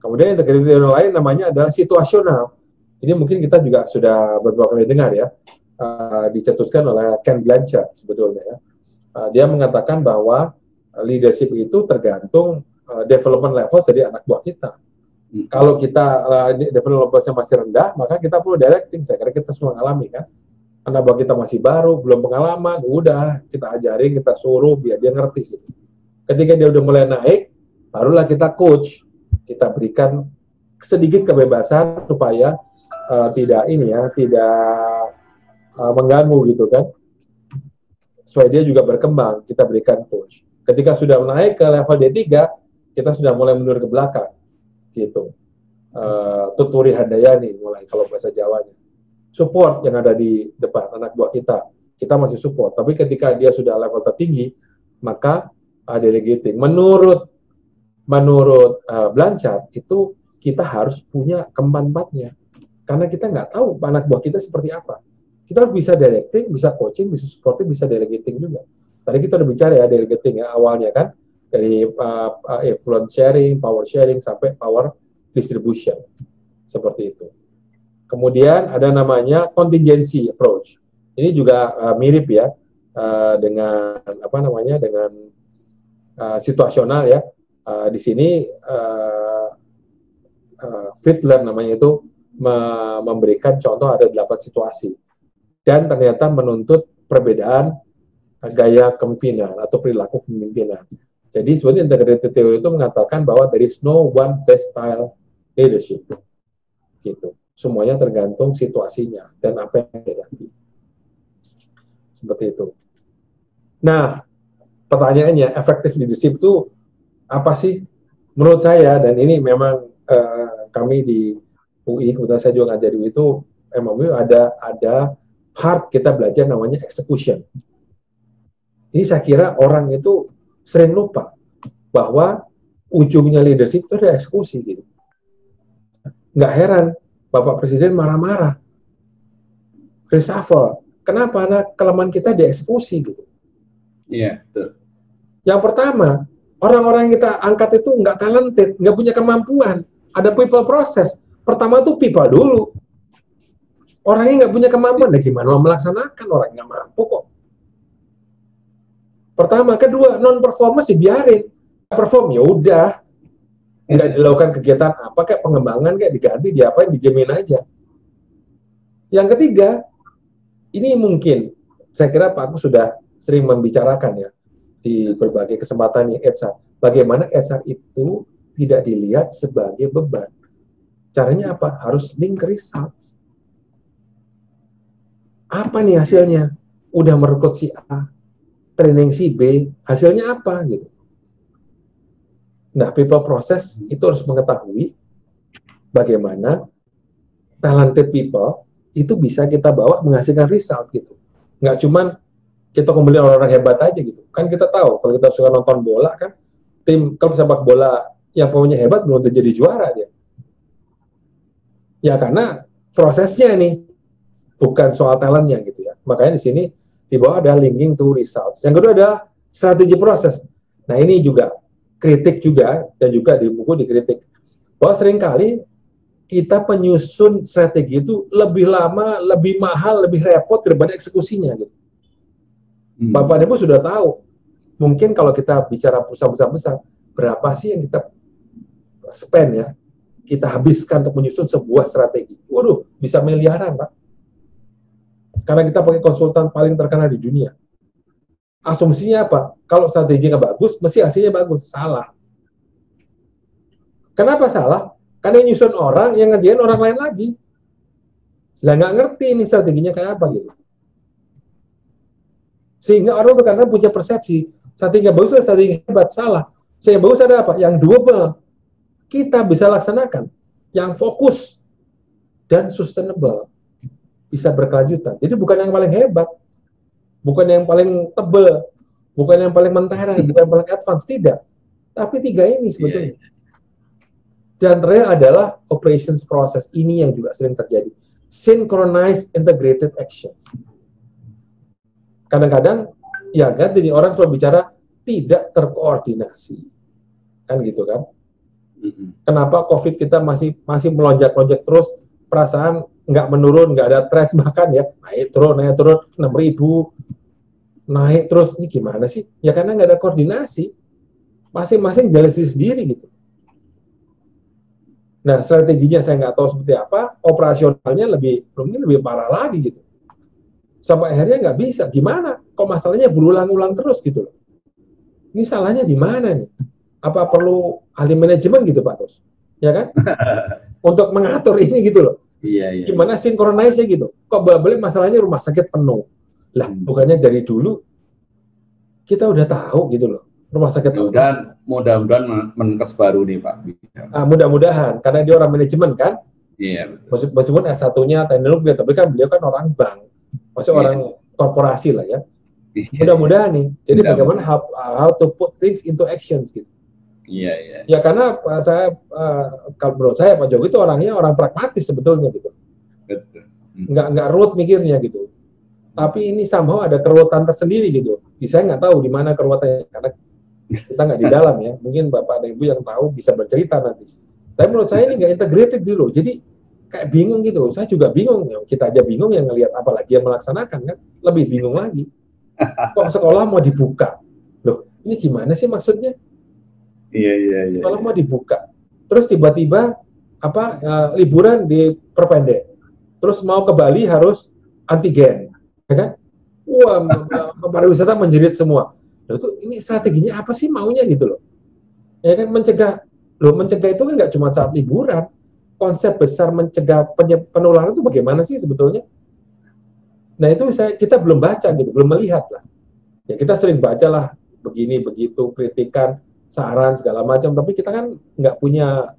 Kemudian integrated yang lain namanya adalah situasional. Ini mungkin kita juga sudah beberapa kali dengar ya, dicetuskan oleh Ken Blanchard sebetulnya ya. Dia mengatakan bahwa leadership itu tergantung development level dari anak buah kita. Kalau kita development levelnya masih rendah, maka kita perlu directing. Saya kira kita semua alami kan. Anak buah kita masih baru, belum pengalaman, udah kita ajarin, kita suruh biar dia ngerti. Gitu. Ketika dia udah mulai naik, barulah kita coach, kita berikan sedikit kebebasan supaya tidak mengganggu gitu kan, supaya dia juga berkembang, kita berikan coach. Ketika sudah naik ke level D3, kita sudah mulai mundur ke belakang gitu. Tuturi handayani mulai kalau bahasa Jawanya. Support yang ada di depan anak buah kita masih support. Tapi ketika dia sudah level tertinggi, maka delegating. Menurut Blanchard itu kita harus punya keempat-empatnya. Karena kita nggak tahu anak buah kita seperti apa. Kita bisa directing, bisa coaching, bisa supporting, bisa delegating juga. Tadi kita udah bicara ya delegating ya awalnya kan, dari influence sharing, power sharing, sampai power distribution. Seperti itu. Kemudian ada namanya contingency approach. Ini juga mirip ya dengan dengan situasional ya. Di sini Fiedler namanya itu memberikan contoh ada 8 situasi dan ternyata menuntut perbedaan gaya kepemimpinan atau perilaku kepemimpinan. Jadi sebenarnya integrated theory itu mengatakan bahwa there is no one best style leadership. Gitu. Semuanya tergantung situasinya dan apa yang dihadapi. Seperti itu. Nah, pertanyaannya, effective leadership itu apa sih? Menurut saya, dan ini memang kami di UI, kebetulan saya juga ngajar di UI itu, memang ada part kita belajar namanya execution. Ini saya kira orang itu sering lupa bahwa ujungnya leadership itu ada eksekusi gitu. Nggak heran Bapak Presiden marah-marah, reshuffle. Kenapa? Karena kelemahan kita dieksekusi gitu.
Iya, betul.
Yang pertama, orang-orang yang kita angkat itu nggak talented, nggak punya kemampuan. Ada people process. Pertama tuh people dulu. Orangnya nggak punya kemampuan, nah gimana mau melaksanakan? Orang nggak mampu kok. Pertama, kedua, non-performance dibiarin. Perform, ya udah. Nggak dilakukan kegiatan apa, kayak pengembangan, kayak diganti, diapain, dijamin aja. Yang ketiga, ini mungkin, saya kira Pak Agus sudah sering membicarakan ya, di berbagai kesempatan di HR. Bagaimana HR itu tidak dilihat sebagai beban. Caranya apa? Harus link results. Apa nih hasilnya? Udah merekrut si A, training si B, hasilnya apa gitu. Nah, people process itu harus mengetahui bagaimana talented people itu bisa kita bawa menghasilkan result gitu. Nggak cuman kita kumpulin orang-orang hebat aja gitu. Kan kita tahu kalau kita suka nonton bola kan, tim klub sepak bola yang pemainnya hebat belum tentu jadi juara dia. Ya karena prosesnya nih, bukan soal talentnya gitu ya. Makanya di sini di bawah ada linking to results. Yang kedua adalah strategi proses. Nah ini juga kritik juga, dan juga di buku dikritik bahwa seringkali kita penyusun strategi itu lebih lama, lebih mahal, lebih repot daripada eksekusinya gitu. Bapak Ibu sudah tahu, mungkin kalau kita bicara perusahaan besar, berapa sih yang kita spend ya, kita habiskan untuk menyusun sebuah strategi. Waduh, bisa miliaran Pak. Karena kita pakai konsultan paling terkenal di dunia. Asumsinya apa? Kalau strateginya bagus, mesti hasilnya bagus. Salah. Kenapa salah? Karena yang nyusun orang, yang ngerjain orang lain lagi. Lah nggak ngerti ini strateginya kayak apa gitu. Sehingga orang kadang punya persepsi, strategi bagus adalah strategi hebat. Salah. Yang bagus ada apa? Yang doable. Kita bisa laksanakan. Yang fokus dan sustainable. Bisa berkelanjutan. Jadi bukan yang paling hebat, bukan yang paling tebel, bukan yang paling mentera, bukan yang paling advance, tidak. Tapi tiga ini sebetulnya. Dan terakhir adalah operations process. Ini yang juga sering terjadi. Synchronized integrated actions. Kadang-kadang, ya kan, jadi orang selalu bicara tidak terkoordinasi. Kan gitu kan. Kenapa COVID kita masih melonjak-lonjak terus, perasaan nggak menurun, nggak ada tren, bahkan ya naik turun 6.000, naik terus. Ini gimana sih? Ya karena nggak ada koordinasi, masing-masing jalan sendiri gitu. Nah strateginya saya nggak tahu seperti apa, operasionalnya mungkin lebih parah lagi gitu. Sampai akhirnya nggak bisa. Gimana? Kok masalahnya berulang-ulang terus gitu loh? Ini salahnya di mana nih? Apa perlu ahli manajemen gitu Pak Gus? Ya kan? Untuk mengatur ini gitu loh.
Iya.
Gimana sinkronisnya gitu? Kok balik masalahnya rumah sakit penuh? Lah, bukannya dari dulu kita udah tahu gitu loh. Rumah sakit penuh.
Mudah-mudahan menkes baru nih Pak.
Mudah-mudahan, karena dia orang manajemen kan?
Iya.
Meskipun S1-nya teknologi, tapi kan beliau kan orang bank. Maksudnya orang korporasi lah ya. Mudah-mudahan nih. Jadi bagaimana how to put things into actions gitu.
Iya.
Ya karena kalau menurut saya Pak Jokowi itu orangnya orang pragmatis sebetulnya gitu.
Betul.
Nggak root mikirnya gitu. Tapi ini somehow ada keruwetan tersendiri gitu. Saya nggak tahu di mana keruwetannya karena kita nggak di dalam ya. Mungkin Bapak dan Ibu yang tahu bisa bercerita nanti. Tapi menurut saya ini nggak integrated dulu. Jadi kayak bingung gitu. Saya juga bingung. Kita aja bingung yang ngelihat apalagi yang melaksanakan kan. Lebih bingung lagi. Kok sekolah mau dibuka? Loh, ini gimana sih maksudnya?
Iya.
Kalau mau dibuka, terus tiba-tiba liburan diperpendek, terus mau ke Bali harus antigen, ya kan? Wah, pariwisata menjerit semua. Loh, ini strateginya apa sih maunya gitu loh? Ya kan mencegah itu kan nggak cuma saat liburan. Konsep besar mencegah penularan itu bagaimana sih sebetulnya? Nah itu kita belum baca gitu, belum melihat lah. Ya kita sering baca lah begini begitu kritikan, saran segala macam, tapi kita kan nggak punya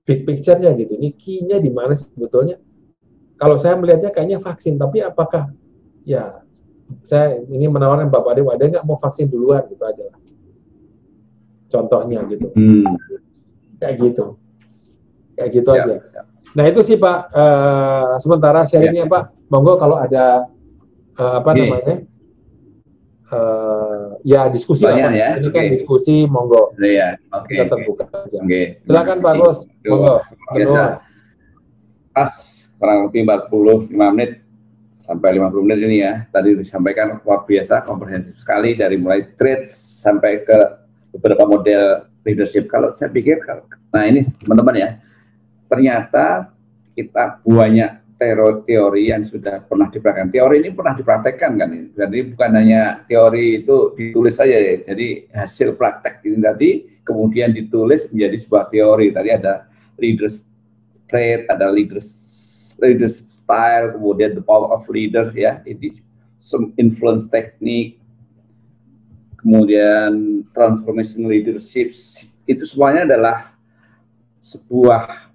big picture-nya gitu. Ini key-nya di mana sih sebetulnya? Kalau saya melihatnya kayaknya vaksin, tapi apakah ya saya ingin menawarkan Bapak Dewa, ada nggak mau vaksin duluan gitu aja lah. Contohnya gitu. Kayak gitu aja. Nah itu sih Pak, sementara sharingnya Pak, monggo kalau ada namanya ya diskusi lah,
ya?
Ini kan diskusi, monggo.
Ya,
kita terbuka aja.
Silakan
Pak Gus, monggo.
Pas kurang lebih 45 menit sampai 50 menit ini ya. Tadi disampaikan luar biasa, komprehensif sekali dari mulai trade sampai ke beberapa model leadership. Kalau saya pikir, nah ini teman-teman ya, ternyata kita banyak teori yang sudah pernah dipraktekkan. Teori ini pernah dipraktekkan kan, jadi bukan hanya teori itu ditulis saja ya. Jadi hasil praktek ini tadi kemudian ditulis menjadi sebuah teori. Tadi ada leaders trait, ada leaders style, kemudian the power of leader ya, ini influence teknik, kemudian transformation leadership, itu semuanya adalah sebuah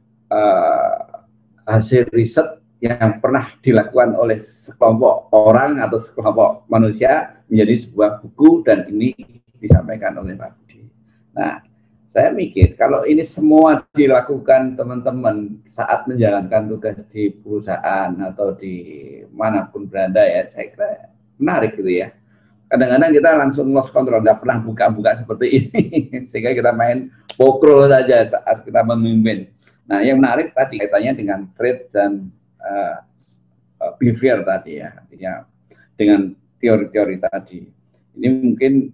hasil riset yang pernah dilakukan oleh sekelompok orang atau sekelompok manusia menjadi sebuah buku, dan ini disampaikan oleh Pak Budi. Nah, saya mikir kalau ini semua dilakukan teman-teman saat menjalankan tugas di perusahaan atau di manapun berada ya, saya kira menarik gitu ya. Kadang-kadang kita langsung lost control, nggak pernah buka-buka seperti ini, sehingga kita main pokrol saja saat kita memimpin. Nah, yang menarik tadi kaitannya dengan trade dan behavior tadi ya, artinya dengan teori-teori tadi. Ini mungkin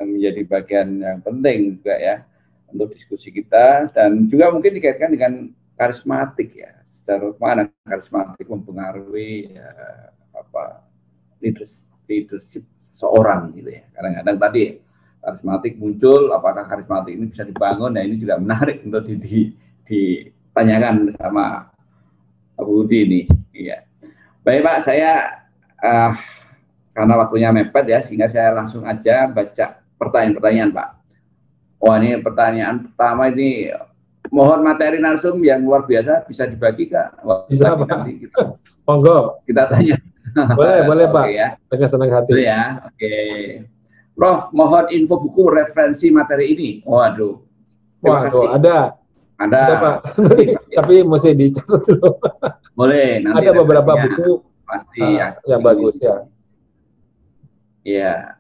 menjadi bagian yang penting juga ya untuk diskusi kita, dan juga mungkin dikaitkan dengan karismatik ya, secara mana karismatik mempengaruhi leadership seseorang gitu ya. Kadang-kadang tadi karismatik muncul, apakah karismatik ini bisa dibangun? Nah, ini juga menarik untuk ditanyakan sama Abu Budi ini. Iya. Baik Pak, saya karena waktunya mepet ya, sehingga saya langsung aja baca pertanyaan-pertanyaan Pak. Wah, ini pertanyaan pertama ini, mohon materi narsum yang luar biasa bisa dibagi Kak?
Bisa Pak. Monggo.
Kita tanya.
Boleh Pak.
Okay, ya.
Dengan senang hati.
Boleh ya. Oke. Prof, mohon info buku referensi materi ini. Waduh.
Waduh, ada Pak. Tapi mesti dicatat dulu.
Boleh. Nanti
ada beberapa buku
pasti
yang bagus ya.
Iya.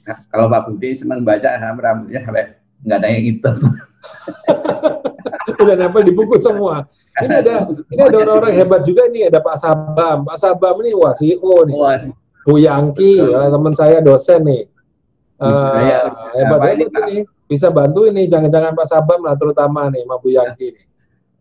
Nah, kalau Pak Budi senang baca, rambutnya sampai nggak ada yang hitam.
Udah nempel di buku semua. Ini ada orang-orang hebat juga nih. Ada Pak Sabam. Pak Sabam ini CEO nih. Bu Yangki, ya, teman saya dosen nih. Hebat ini. Bisa bantu ini, jangan-jangan Pak Sabam lah terutama nih, sama Bu Yangki nih.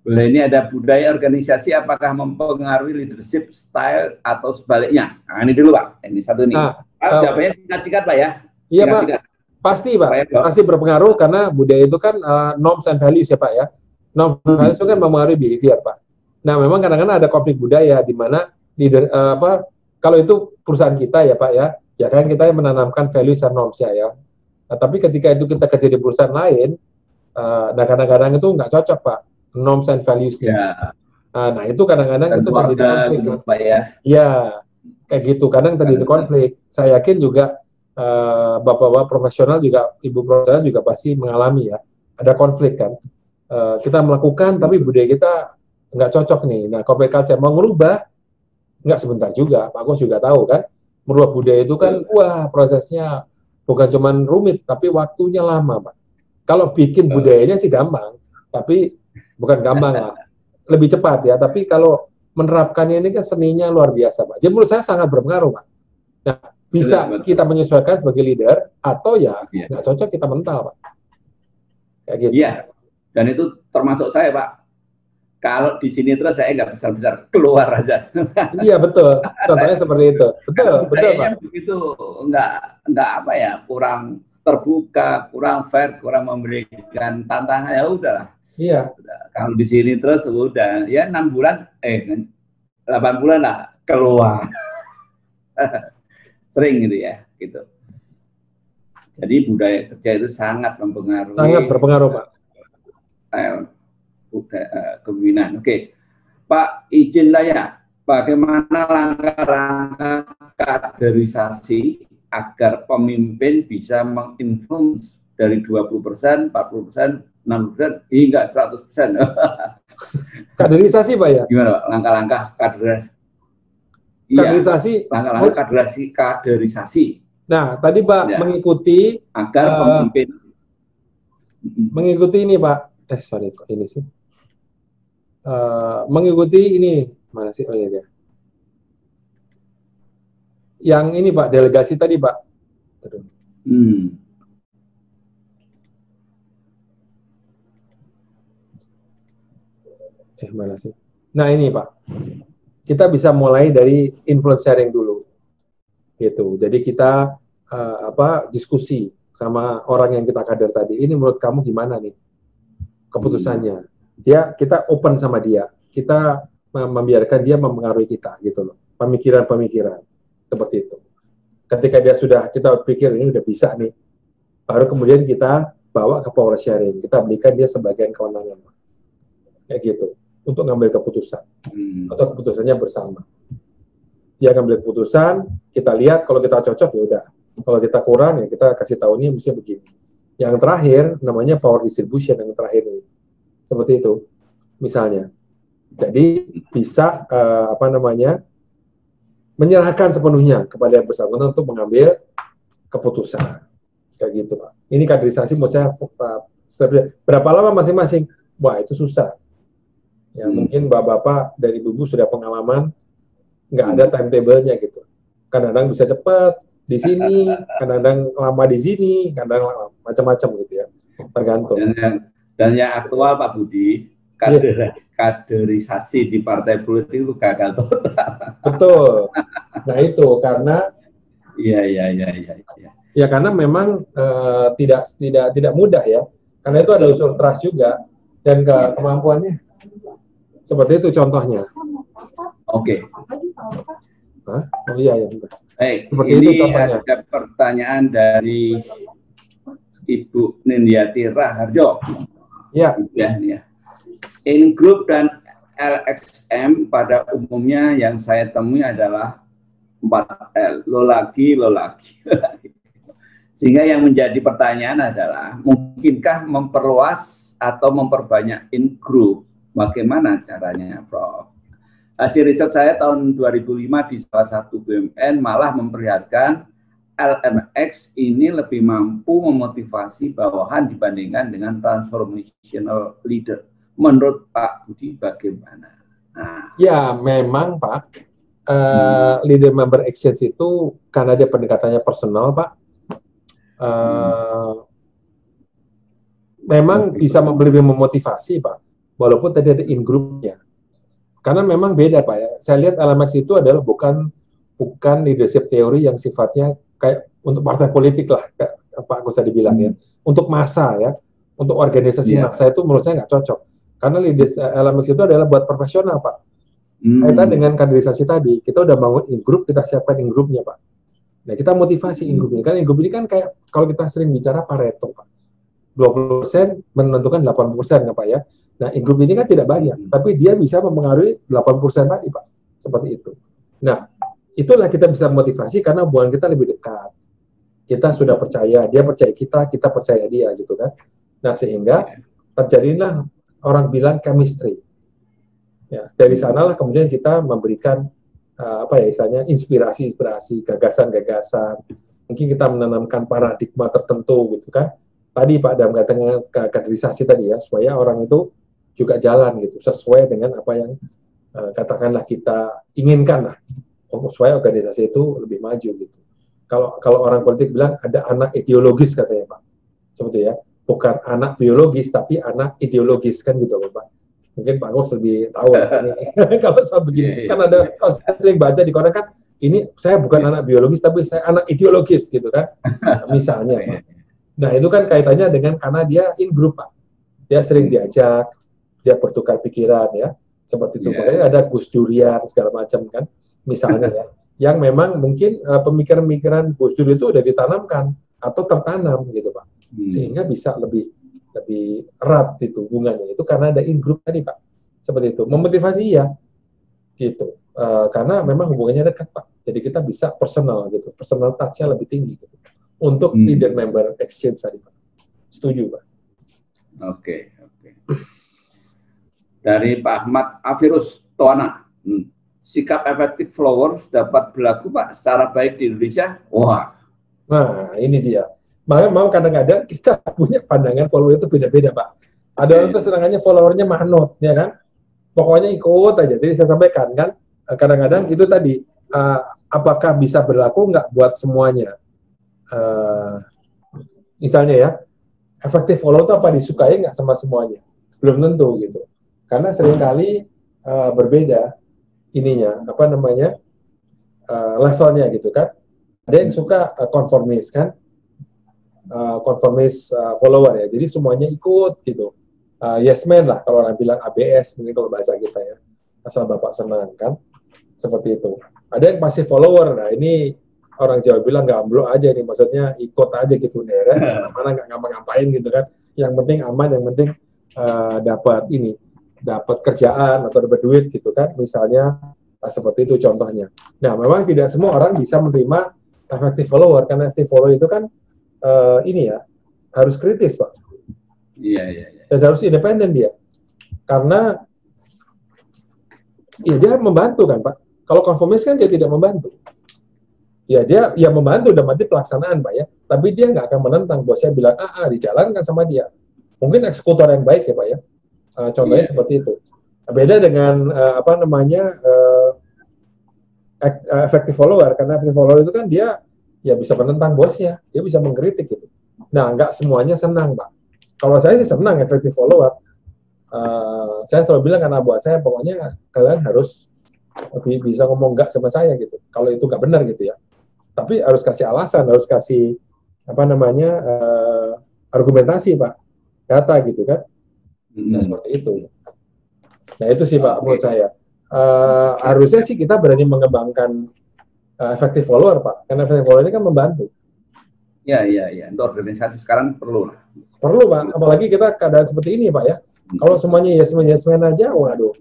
Boleh, ini ada budaya organisasi apakah mempengaruhi leadership style atau sebaliknya? Nah, ini dulu Pak, ini satu nih. Jawabannya singkat-singkat Pak ya.
Iya Pak, pasti Pak, pasti berpengaruh karena budaya itu kan norms and values ya Pak ya. Norms and values itu kan mempengaruhi behavior Pak. Nah memang kadang-kadang ada konflik budaya di mana leader kalau itu perusahaan kita ya Pak ya kan kita yang menanamkan values dan normsnya ya. Nah, tapi ketika itu kita kerja di perusahaan lain, nah kadang-kadang itu nggak cocok Pak, norms and values-nya.
Ya.
Nah itu kadang-kadang itu terjadi konflik kan.
Pak ya.
Iya, kayak gitu. Kadang terjadi konflik. Saya yakin juga bapak-bapak profesional juga, ibu profesional juga pasti mengalami ya. Ada konflik kan. Kita melakukan, tapi budaya kita nggak cocok nih. Nah, corporate culture mau ngerubah, nggak sebentar juga. Pak Agus juga tahu kan, merubah budaya itu kan, wah prosesnya bukan cuma rumit, tapi waktunya lama, Pak. Kalau bikin budayanya sih gampang, tapi bukan gampang lah, lebih cepat ya. Tapi kalau menerapkannya ini kan seninya luar biasa, Pak. Jadi menurut saya sangat berpengaruh, Pak. Nah, bisa kita menyesuaikan sebagai leader, atau ya nggak cocok kita mental, Pak. Kayak gitu.
Iya, dan itu termasuk saya, Pak. Kalau di sini terus saya nggak besar-besar, keluar aja.
Iya, betul. Contohnya seperti itu. Betul, Pak.
Begitu nggak apa ya, kurang terbuka, kurang fair, kurang memberikan tantangan, ya udahlah.
Iya.
Kalau di sini terus udah, ya 6 bulan, 8 bulan lah, keluar. Sering gitu ya, gitu. Jadi budaya kerja itu sangat mempengaruhi.
Sangat berpengaruh, Pak.
Kepemimpinan. Oke, Pak, izinlah ya, bagaimana langkah-langkah kaderisasi agar pemimpin bisa menginfluence dari 20%, 40%, 60% hingga 100%.
Kaderisasi, Pak ya?
Gimana, Pak? Langkah-langkah kaderisasi?
Kaderisasi.
Iya, langkah-langkah kaderisasi.
Nah, tadi Pak mengikuti
agar pemimpin
mengikuti ini, Pak. Sorry, kok ini sih. Mengikuti ini mana sih? Oh iya. Yang ini Pak, delegasi tadi Pak. Mana sih? Nah ini Pak, kita bisa mulai dari influence sharing dulu, gitu. Jadi kita diskusi sama orang yang kita kader tadi. Ini menurut kamu gimana nih keputusannya? Kita open sama dia. Kita membiarkan dia mempengaruhi kita gitu loh, pemikiran-pemikiran seperti itu. Ketika dia sudah, kita pikir ini udah bisa nih, baru kemudian kita bawa ke power sharing, kita berikan dia sebagian kewenangan kayak gitu untuk ngambil keputusan atau keputusannya bersama. Dia ngambil keputusan, kita lihat kalau kita cocok ya udah, kalau kita kurang ya kita kasih tahu ini mesti begini. Yang terakhir namanya power distribution, yang terakhir ini seperti itu misalnya. Jadi bisa menyerahkan sepenuhnya kepada yang bersangkutan untuk mengambil keputusan kayak gitu Pak. Ini kaderisasi menurut saya berapa lama masing-masing? Wah itu susah. Ya mungkin bapak-bapak dari ibu sudah pengalaman, nggak ada timetable-nya gitu. Kadang-kadang bisa cepat di sini, kadang-kadang lama di sini, kadang-kadang macam-macam gitu ya, tergantung.
Dan yang aktual Pak Budi, kaderisasi di partai politik itu gagal total.
Betul. Nah itu karena ya karena memang tidak mudah ya. Karena itu ada unsur trust juga dan kemampuannya. Seperti itu contohnya.
Oke.
Oh iya ya.
Seperti ini itu contohnya. Ada pertanyaan dari Ibu Nindiati Raharjo.
Ya.
In-group dan LXM pada umumnya yang saya temui adalah 4L, lo lagi. Sehingga yang menjadi pertanyaan adalah, mungkinkah memperluas atau memperbanyak in-group? Bagaimana caranya, Prof? Hasil riset saya tahun 2005 di salah satu BUMN malah memperlihatkan LMX ini lebih mampu memotivasi bawahan dibandingkan dengan transformational leader. Menurut Pak Budi bagaimana? Nah.
Ya memang Pak, leader member exchange itu karena dia pendekatannya personal Pak, memang bisa lebih memotivasi Pak, walaupun tadi ada in groupnya. Karena memang beda Pak ya. Saya lihat LMX itu adalah bukan leadership teori yang sifatnya kayak untuk partai politik lah, kayak Pak Agus tadi bilang ya. Untuk massa ya, untuk organisasi massa itu menurut saya nggak cocok. Karena LMX itu adalah buat profesional Pak. Kaitan dengan kaderisasi tadi, kita udah bangun in group, kita siapkan in groupnya Pak. Nah kita motivasi in group ini, kan in group ini kan kayak kalau kita sering bicara Pareto Pak. 20% menentukan 80% Pak ya. Nah, in-group ini kan tidak banyak, tapi dia bisa mempengaruhi 80% tadi, Pak. Seperti itu. Nah, itulah kita bisa motivasi karena hubungan kita lebih dekat. Kita sudah percaya, dia percaya kita percaya dia, gitu kan. Nah, sehingga terjadilah orang bilang chemistry. Ya, dari sanalah kemudian kita memberikan istilahnya inspirasi, gagasan-gagasan. Mungkin kita menanamkan paradigma tertentu, gitu kan. Tadi Pak Adam katakan kaderisasi tadi ya, supaya orang itu juga jalan gitu, sesuai dengan apa yang katakanlah kita inginkan lah, supaya organisasi itu lebih maju gitu. Kalau orang politik bilang ada anak ideologis katanya Pak, seperti ya, bukan anak biologis tapi anak ideologis kan gitu Pak. Mungkin Pak Agus lebih tahu ini. Kalau saya begini, kan ada, kalau saya sering baca di koran kan, ini saya bukan anak biologis tapi saya anak ideologis gitu kan, misalnya Pak. Nah itu kan kaitannya dengan karena dia in group Pak, dia sering diajak, dia bertukar pikiran ya, seperti itu. Makanya ada Gus Durian segala macam kan, misalnya ya, yang memang mungkin pemikiran-pemikiran Gus Dur itu udah ditanamkan atau tertanam gitu Pak, sehingga bisa lebih erat itu hubungannya itu karena ada in group tadi Pak, seperti itu. Memotivasi ya, gitu, karena memang hubungannya dekat Pak, jadi kita bisa personal gitu, personal touch-nya lebih tinggi gitu. Untuk leader member exchange tadi Pak. Setuju Pak.
Oke. Dari Pak Ahmad Afirus Toana, sikap efektif followers dapat berlaku Pak secara baik di Indonesia? Wah.
Nah ini dia. Makanya mau kadang-kadang kita punya pandangan follower itu beda-beda Pak. Ada orang tuh senangannya followernya manut, ya kan? Pokoknya ikut aja. Jadi saya sampaikan kan, kadang-kadang itu tadi, apakah bisa berlaku nggak buat semuanya? Misalnya ya, efektif follow itu apa disukai nggak sama semuanya? Belum tentu gitu, karena seringkali berbeda ininya, levelnya gitu kan. Ada yang suka konformis kan, konformis follower ya, jadi semuanya ikut gitu, yes man lah kalau orang bilang ABS mungkin kalau bahasa kita ya. asal Bapak senang kan, seperti itu. Ada yang passive follower, nah ini orang Jawa bilang gamblo aja nih, maksudnya ikut aja gitu, daerah mana nggak ngapa-ngapain gitu kan, yang penting aman, yang penting dapat kerjaan atau dapat duit gitu kan, misalnya seperti itu contohnya. Nah, memang tidak semua orang bisa menerima effective follower, karena active follower itu kan harus kritis, Pak.
Iya.
Dan harus independen dia, karena ya dia membantu kan, Pak. Kalau konformis kan dia tidak membantu. Ya dia membantu dalam arti pelaksanaan, Pak ya. Tapi dia nggak akan menentang, bosnya bilang dijalankan sama dia. Mungkin eksekutor yang baik ya, Pak ya. Contohnya seperti itu. Beda dengan effective follower, karena effective follower itu kan dia ya bisa menentang bosnya, dia bisa mengkritik gitu. Nah, nggak semuanya senang, Pak. Kalau saya sih senang effective follower. Saya selalu bilang karena buat saya, pokoknya kalian harus bisa ngomong nggak sama saya gitu. Kalau itu nggak benar gitu ya. Tapi harus kasih alasan, harus kasih argumentasi, Pak, data gitu kan. Nah, seperti itu. Nah, itu sih, Pak, menurut saya. Harusnya sih kita berani mengembangkan effective follower, Pak. Karena effective follower ini kan membantu.
Iya. Untuk organisasi sekarang perlu lah.
Perlu, Pak. Apalagi kita keadaan seperti ini, Pak ya. Kalau semuanya yes-man aja, waduh,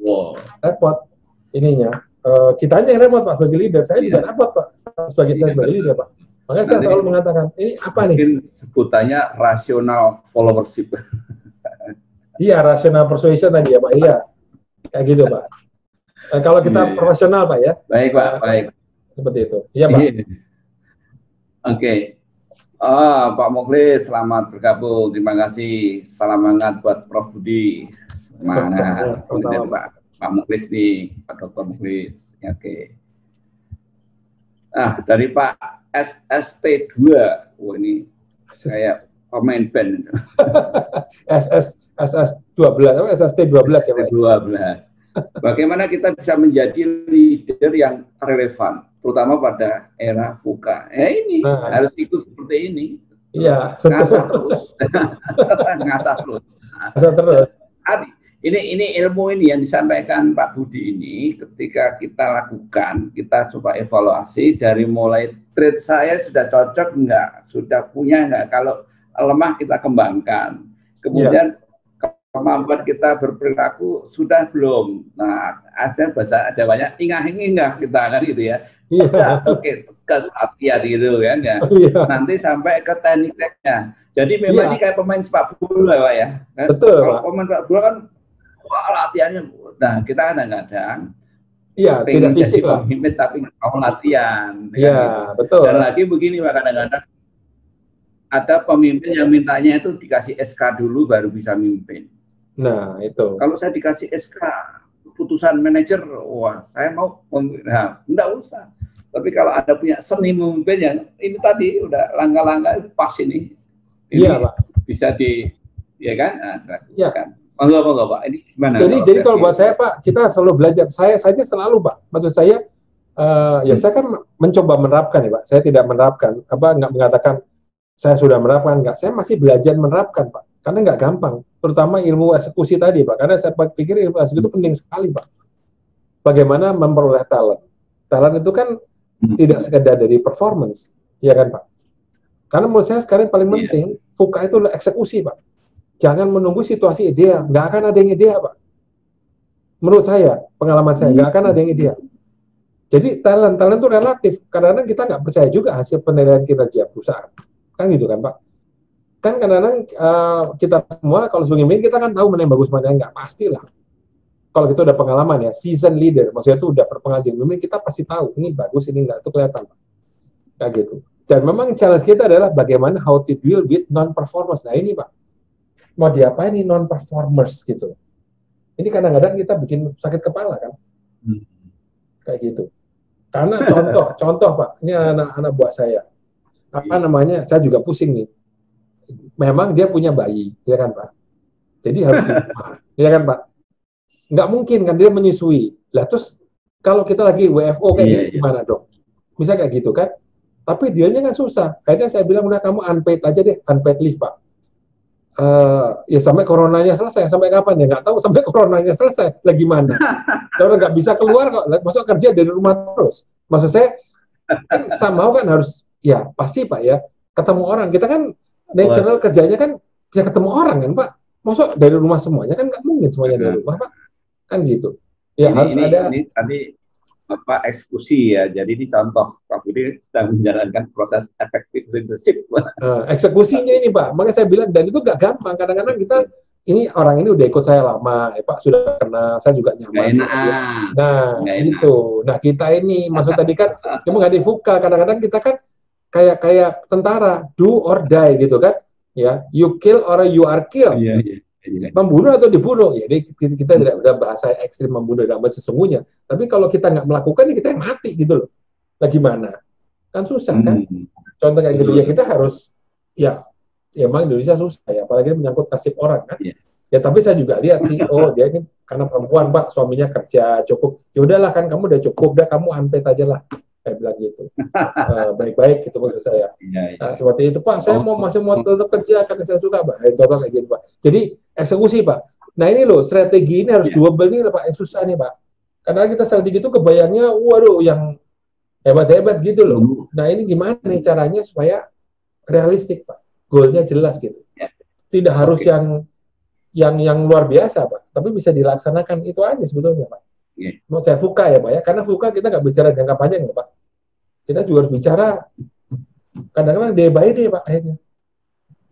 repot ininya. Kitanya yang repot, Pak, sebagai leader. Saya juga repot, Pak, sebagai leader, Pak. Makanya saya selalu mengatakan, ini apa nih?
Mungkin sebutannya rasional followership.
Iya, rasional persuasion tadi ya, Pak. Iya, kayak gitu, Pak. Kalau kita profesional, Pak ya.
Baik, Pak. Baik.
Seperti itu. Iya, Pak.
Oke. Pak Mukhlis, selamat bergabung. Terima kasih. Salam hangat buat Prof. Budi. Mana? Pak Mukhlis nih, Pak Dr. Mukhlis. Oke. Dari Pak SST2. Ini kayak pemain band.
SS12, SST12 ya, Pak.
12. Bagaimana kita bisa menjadi leader yang relevan, terutama pada era VUCA? Ini harus ikut seperti ini.
Iya.
Ngasah terus. Ngasah terus. Ini ilmu ini yang disampaikan Pak Budi ini, ketika kita lakukan, kita coba evaluasi dari mulai trade saya sudah cocok enggak, sudah punya enggak, kalau lemah kita kembangkan. Kemudian kemampuan kita berperilaku sudah belum. Nah, ada banyak ingah-ingah kita kan gitu ya. Oke, tegas latihan gitu kan ya. Nanti sampai ke tekniknya. Jadi memang ini kayak pemain sepak bola, Pak ya. Kan?
Betul.
Kalau pemain sepak bola kan latihannya. Nah, kita kadang-kadang
tidak fisik lah.
Pemimpin tapi nggak mau latihan.
Iya,
gitu.
betul.
Dan lagi begini, Pak, kadang-kadang ada pemimpin yang mintanya itu dikasih SK dulu baru bisa mimpin.
Nah, itu.
Kalau saya dikasih SK, keputusan manajer, wah, saya mau, enggak usah. Tapi kalau ada punya seni memimpin yang ini tadi udah langkah-langkah pas ini
Pak.
Bisa ya kan?
Iya.
Kan? Monggo, Pak. Ini gimana?
Jadi kalau buat saya, Pak, kita selalu belajar. Saya saja selalu, Pak. Maksud saya, saya kan mencoba menerapkan ya, Pak. Saya tidak menerapkan, nggak mengatakan saya sudah menerapkan, enggak. Saya masih belajar menerapkan, Pak. Karena nggak gampang. Terutama ilmu eksekusi tadi, Pak. Karena saya pikir ilmu eksekusi itu penting sekali, Pak. Bagaimana memperoleh talent. Talent itu kan tidak sekedar dari performance, ya kan, Pak? Karena menurut saya sekarang paling penting, VUCA itu adalah eksekusi, Pak. Jangan menunggu situasi ideal. Nggak akan ada yang ideal, Pak. Menurut saya, pengalaman saya, nggak akan ada yang ideal. Jadi talent itu relatif. Kadang-kadang kita nggak percaya juga hasil penilaian kinerja perusahaan. Kan gitu kan, Pak? Kan kadang-kadang kita semua kalau sebagai pemimpin kita kan tahu mana yang bagus, mana yang nggak. Pastilah. Kalau kita udah pengalaman ya, season leader, maksudnya itu udah berpengalaman jadi pemimpin, kita pasti tahu ini bagus, ini nggak, itu kelihatan, Pak. Kayak gitu. Dan memang challenge kita adalah bagaimana how to deal with non-performers. Nah ini, Pak, mau diapain nih non-performers gitu. Ini kadang-kadang kita bikin sakit kepala kan. Kayak gitu. Karena contoh Pak, ini anak-anak buah saya. Saya juga pusing nih. Memang dia punya bayi, ya kan, Pak? Jadi harus ya kan, Pak? Nggak mungkin kan dia menyusui. Lah terus kalau kita lagi WFO kayak gimana dong? Bisa kayak gitu kan? Tapi dealnya kan susah. Akhirnya saya bilang, udah kamu unpaid aja deh, unpaid leave, Pak. ya sampai coronanya selesai. Sampai kapan ya? Nggak tahu sampai coronanya selesai. Lagi mana? Orang nggak bisa keluar kok. Masuk kerja dari rumah terus. Maksud saya, kan somehow kan harus, ya pasti Pak ya, ketemu orang. Kita kan natural kerjanya kan bisa ketemu orang kan Pak. Masuk dari rumah semuanya kan nggak mungkin semuanya dari rumah Pak. Kan gitu. Ya harus ada.
Ini tadi apa eksekusi ya. Jadi ini contoh Pak Budi sedang menjalankan proses efektif leadership.
Eksekusinya ini Pak. Makanya saya bilang, dan itu nggak gampang. Kadang-kadang kita ini orang ini udah ikut saya lama, Pak sudah kenal, saya juga nyaman. Nah, itu. Nah, kita ini maksud tadi kan cuma nggak difuka. Kadang-kadang kita kan kayak tentara, do or die gitu kan. Ya, you kill or you are killed. Membunuh atau dibunuh, ya kita tidak ada bahasa ekstrim membunuh dalam sesungguhnya. Tapi kalau kita nggak melakukan, ya kita yang mati gitu loh. Nah gimana? Kan susah kan? Contoh kayak gitu ya kita harus ya emang Indonesia susah ya, apalagi menyangkut nasib orang kan. Ya tapi saya juga lihat sih, oh dia ini karena perempuan Pak, suaminya kerja cukup. Ya udahlah kan kamu udah cukup, udah kamu unpaid aja lah. Kayak bilang gitu. Baik-baik gitu menurut saya. Nah, seperti itu Pak, saya masih mau tetap kerja karena saya suka Pak. Contoh kayak gitu Pak. Jadi eksekusi Pak. Nah ini loh strategi ini harus double nih Pak, yang susah nih Pak. Karena kita strategi itu kebayangnya, waduh yang hebat-hebat gitu loh. Nah ini gimana nih caranya supaya realistik Pak, goalnya jelas gitu. Tidak harus yang luar biasa Pak, tapi bisa dilaksanakan itu aja sebetulnya Pak. Mau saya fuka ya Pak ya, karena fuka kita nggak bicara jangka panjang ya Pak. Kita juga harus bicara kadang-kadang day by day Pak akhirnya.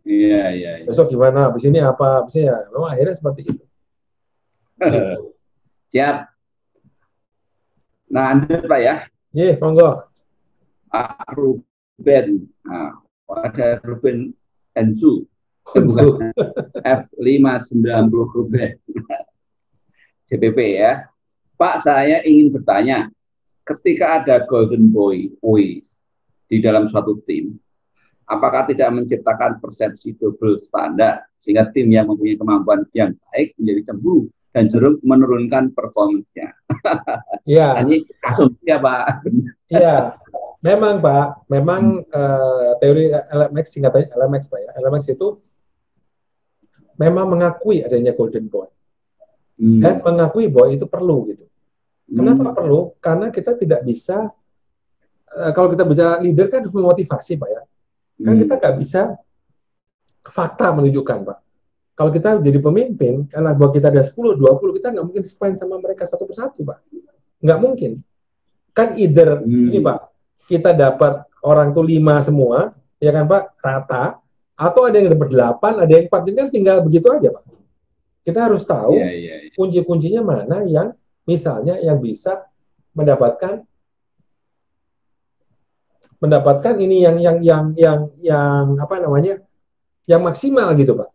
Iya.
Besok gimana? Abis ini apa? Abis ini ya. Memang akhirnya seperti itu. Gitu.
Siap. Nah, lanjut Pak ya.
Iya, monggo.
Ruben. Nah, ada Ruben Ensu. F590 Ruben. CPP ya. Pak, saya ingin bertanya, ketika ada golden boys di dalam suatu tim, apakah tidak menciptakan persepsi double standar sehingga tim yang mempunyai kemampuan yang baik menjadi cemburu dan cenderung menurunkan performance-nya?
Iya.
Ini asumsi ya Pak.
Iya. Memang Pak, memang teori LMX, singkatannya LMX Pak ya. LMX itu memang mengakui adanya golden boy. Dan mengakui bahwa itu perlu gitu. Kenapa perlu? Karena kita tidak bisa, kalau kita bicara leader kan harus memotivasi Pak ya. Kan kita nggak bisa fakta menunjukkan Pak. Kalau kita jadi pemimpin, karena bahwa kita ada 10, 20, kita nggak mungkin spend sama mereka satu persatu Pak. Nggak mungkin. Kan either ini Pak, kita dapat orang tuh 5 semua, ya kan Pak, rata, atau ada yang dapat 8, ada yang 4, ini kan tinggal begitu aja Pak. Kita harus tahu kunci-kuncinya mana yang misalnya yang bisa mendapatkan ini yang apa namanya, yang maksimal gitu Pak.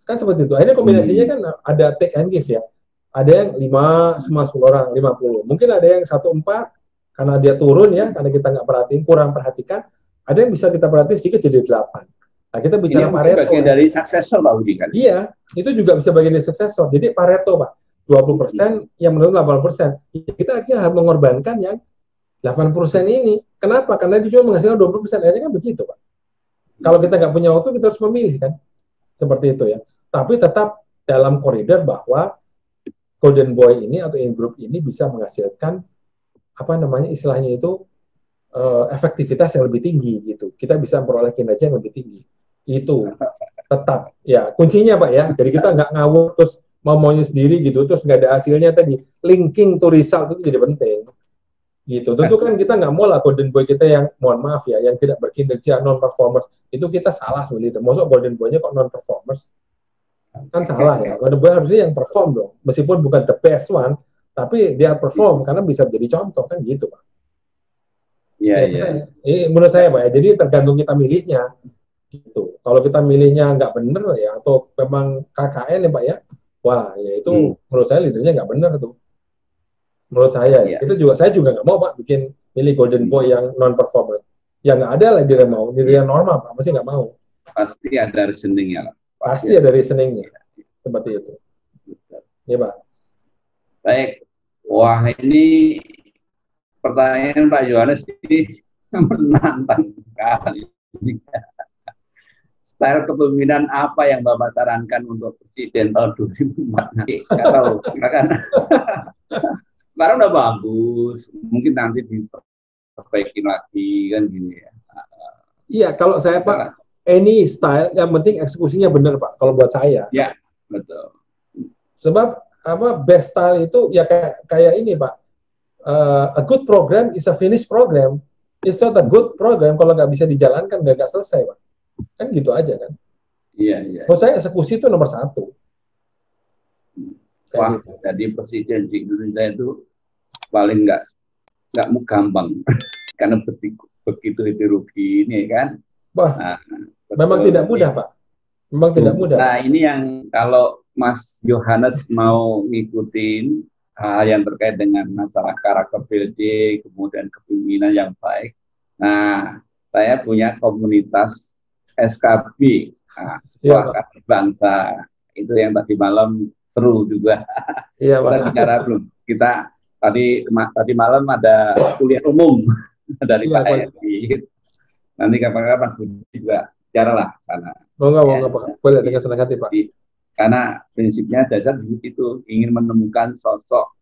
Kan seperti itu. Akhirnya kombinasinya kan ada take and give ya. Ada yang 5 semua 10 orang, 50. Mungkin ada yang 1-4 karena dia turun ya, karena kita nggak perhatiin, kurang perhatikan. Ada yang bisa kita perhatiin sedikit jadi 8. Nah, kita bicara
ini
Pareto.
Bagian dari suksesor Pak Budi kan?
Iya, itu juga bisa bagian dari suksesor. Jadi Pareto Pak, 20% yang menurut 80%. Kita akhirnya harus mengorbankan yang 8% ini. Kenapa? Karena dia cuma menghasilkan 20%. Akhirnya kan begitu Pak. Kalau kita nggak punya waktu, kita harus memilih kan. Seperti itu ya. Tapi tetap dalam koridor bahwa golden boy ini atau in group ini bisa menghasilkan apa namanya istilahnya itu efektivitas yang lebih tinggi gitu. Kita bisa memperoleh kinerja yang lebih tinggi. Itu tetap ya kuncinya Pak ya. Jadi kita nggak ngawur terus maunya sendiri gitu terus nggak ada hasilnya tadi. Linking to result itu jadi penting. Gitu. Tentu kan kita nggak mau lah golden boy kita yang mohon maaf ya yang tidak berkinerja non performers itu kita salah sebenarnya. Maksud golden boy-nya kok non performers? Kan salah ya. Golden boy harusnya yang perform dong. Meskipun bukan the best one, tapi dia perform karena bisa menjadi contoh kan gitu Pak. Iya. Menurut saya Pak ya. Jadi tergantung kita milihnya. Gitu. Kalau kita milihnya nggak bener ya atau memang KKN ya Pak ya, wah ya itu menurut saya leadernya nggak bener tuh. Menurut saya, itu juga saya juga nggak mau Pak bikin milih golden boy yang non performer. Ya nggak ada lah dia mau, dia normal Pak, pasti nggak mau.
Pasti ada reasoningnya lah.
Pasti ada reasoningnya, seperti itu. Ya Pak.
Baik, wah ini pertanyaan Pak Yohanes ini menantang kali. style kepemimpinan apa yang Bapak sarankan untuk presiden tahun 2004 nanti? Nggak tahu, silakan. Sekarang udah bagus, mungkin nanti diperbaiki lagi kan gini ya.
Iya, kalau saya Pak, any style yang penting eksekusinya benar Pak. Kalau buat saya.
Ya, betul.
Sebab best style itu ya kayak ini Pak. A good program is a finished program. It's not a good program kalau nggak bisa dijalankan udah nggak selesai Pak. Kan gitu aja kan.
Iya.
Menurut saya eksekusi itu nomor 1.
Wah,
gitu.
Jadi presiden di Indonesia itu paling nggak gampang karena begitu ideologi ini kan.
Wah, memang tidak mudah Pak. Memang tidak mudah.
Nah ini yang kalau Mas Yohanes mau ngikutin hal yang terkait dengan masalah karakter building, kemudian kepemimpinan yang baik. Nah, saya punya komunitas SKB, Sekolah Kader Bangsa. Itu yang tadi malam seru juga.
Iya,
Kita bicara belum. Kita tadi malam ada kuliah umum dari Pak Edi. Nanti kapan-kapan Mas Budi juga bicara lah sana.
Enggak, Pak. Boleh dengan senang hati, Pak.
Karena prinsipnya dasar itu ingin menemukan sosok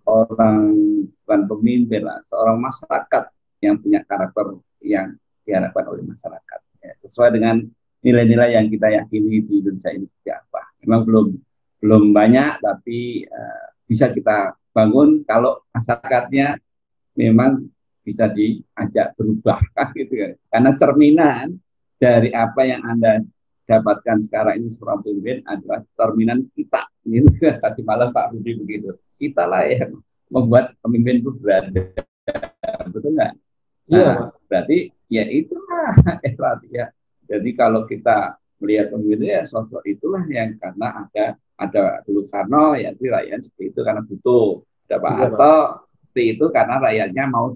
orang, bukan pemimpin lah, seorang masyarakat yang punya karakter yang diharapkan oleh masyarakat. Ya, sesuai dengan nilai-nilai yang kita yakini di Indonesia ini seperti apa. Memang belum banyak, tapi bisa kita bangun kalau masyarakatnya memang bisa diajak berubah, gitu kan. Karena cerminan dari apa yang Anda dapatkan sekarang ini seorang pemimpin adalah cerminan kita. Gitu. Tadi malam Pak Budi begitu. Kita lah yang membuat pemimpin itu berada. Betul nggak? Nah, berarti ya itulah ya. Jadi kalau kita melihat pemimpin ya sosok itulah yang karena ada dulu Karno ya itu rakyat seperti itu karena butuh. Ada Pak Harto seperti itu karena rakyatnya mau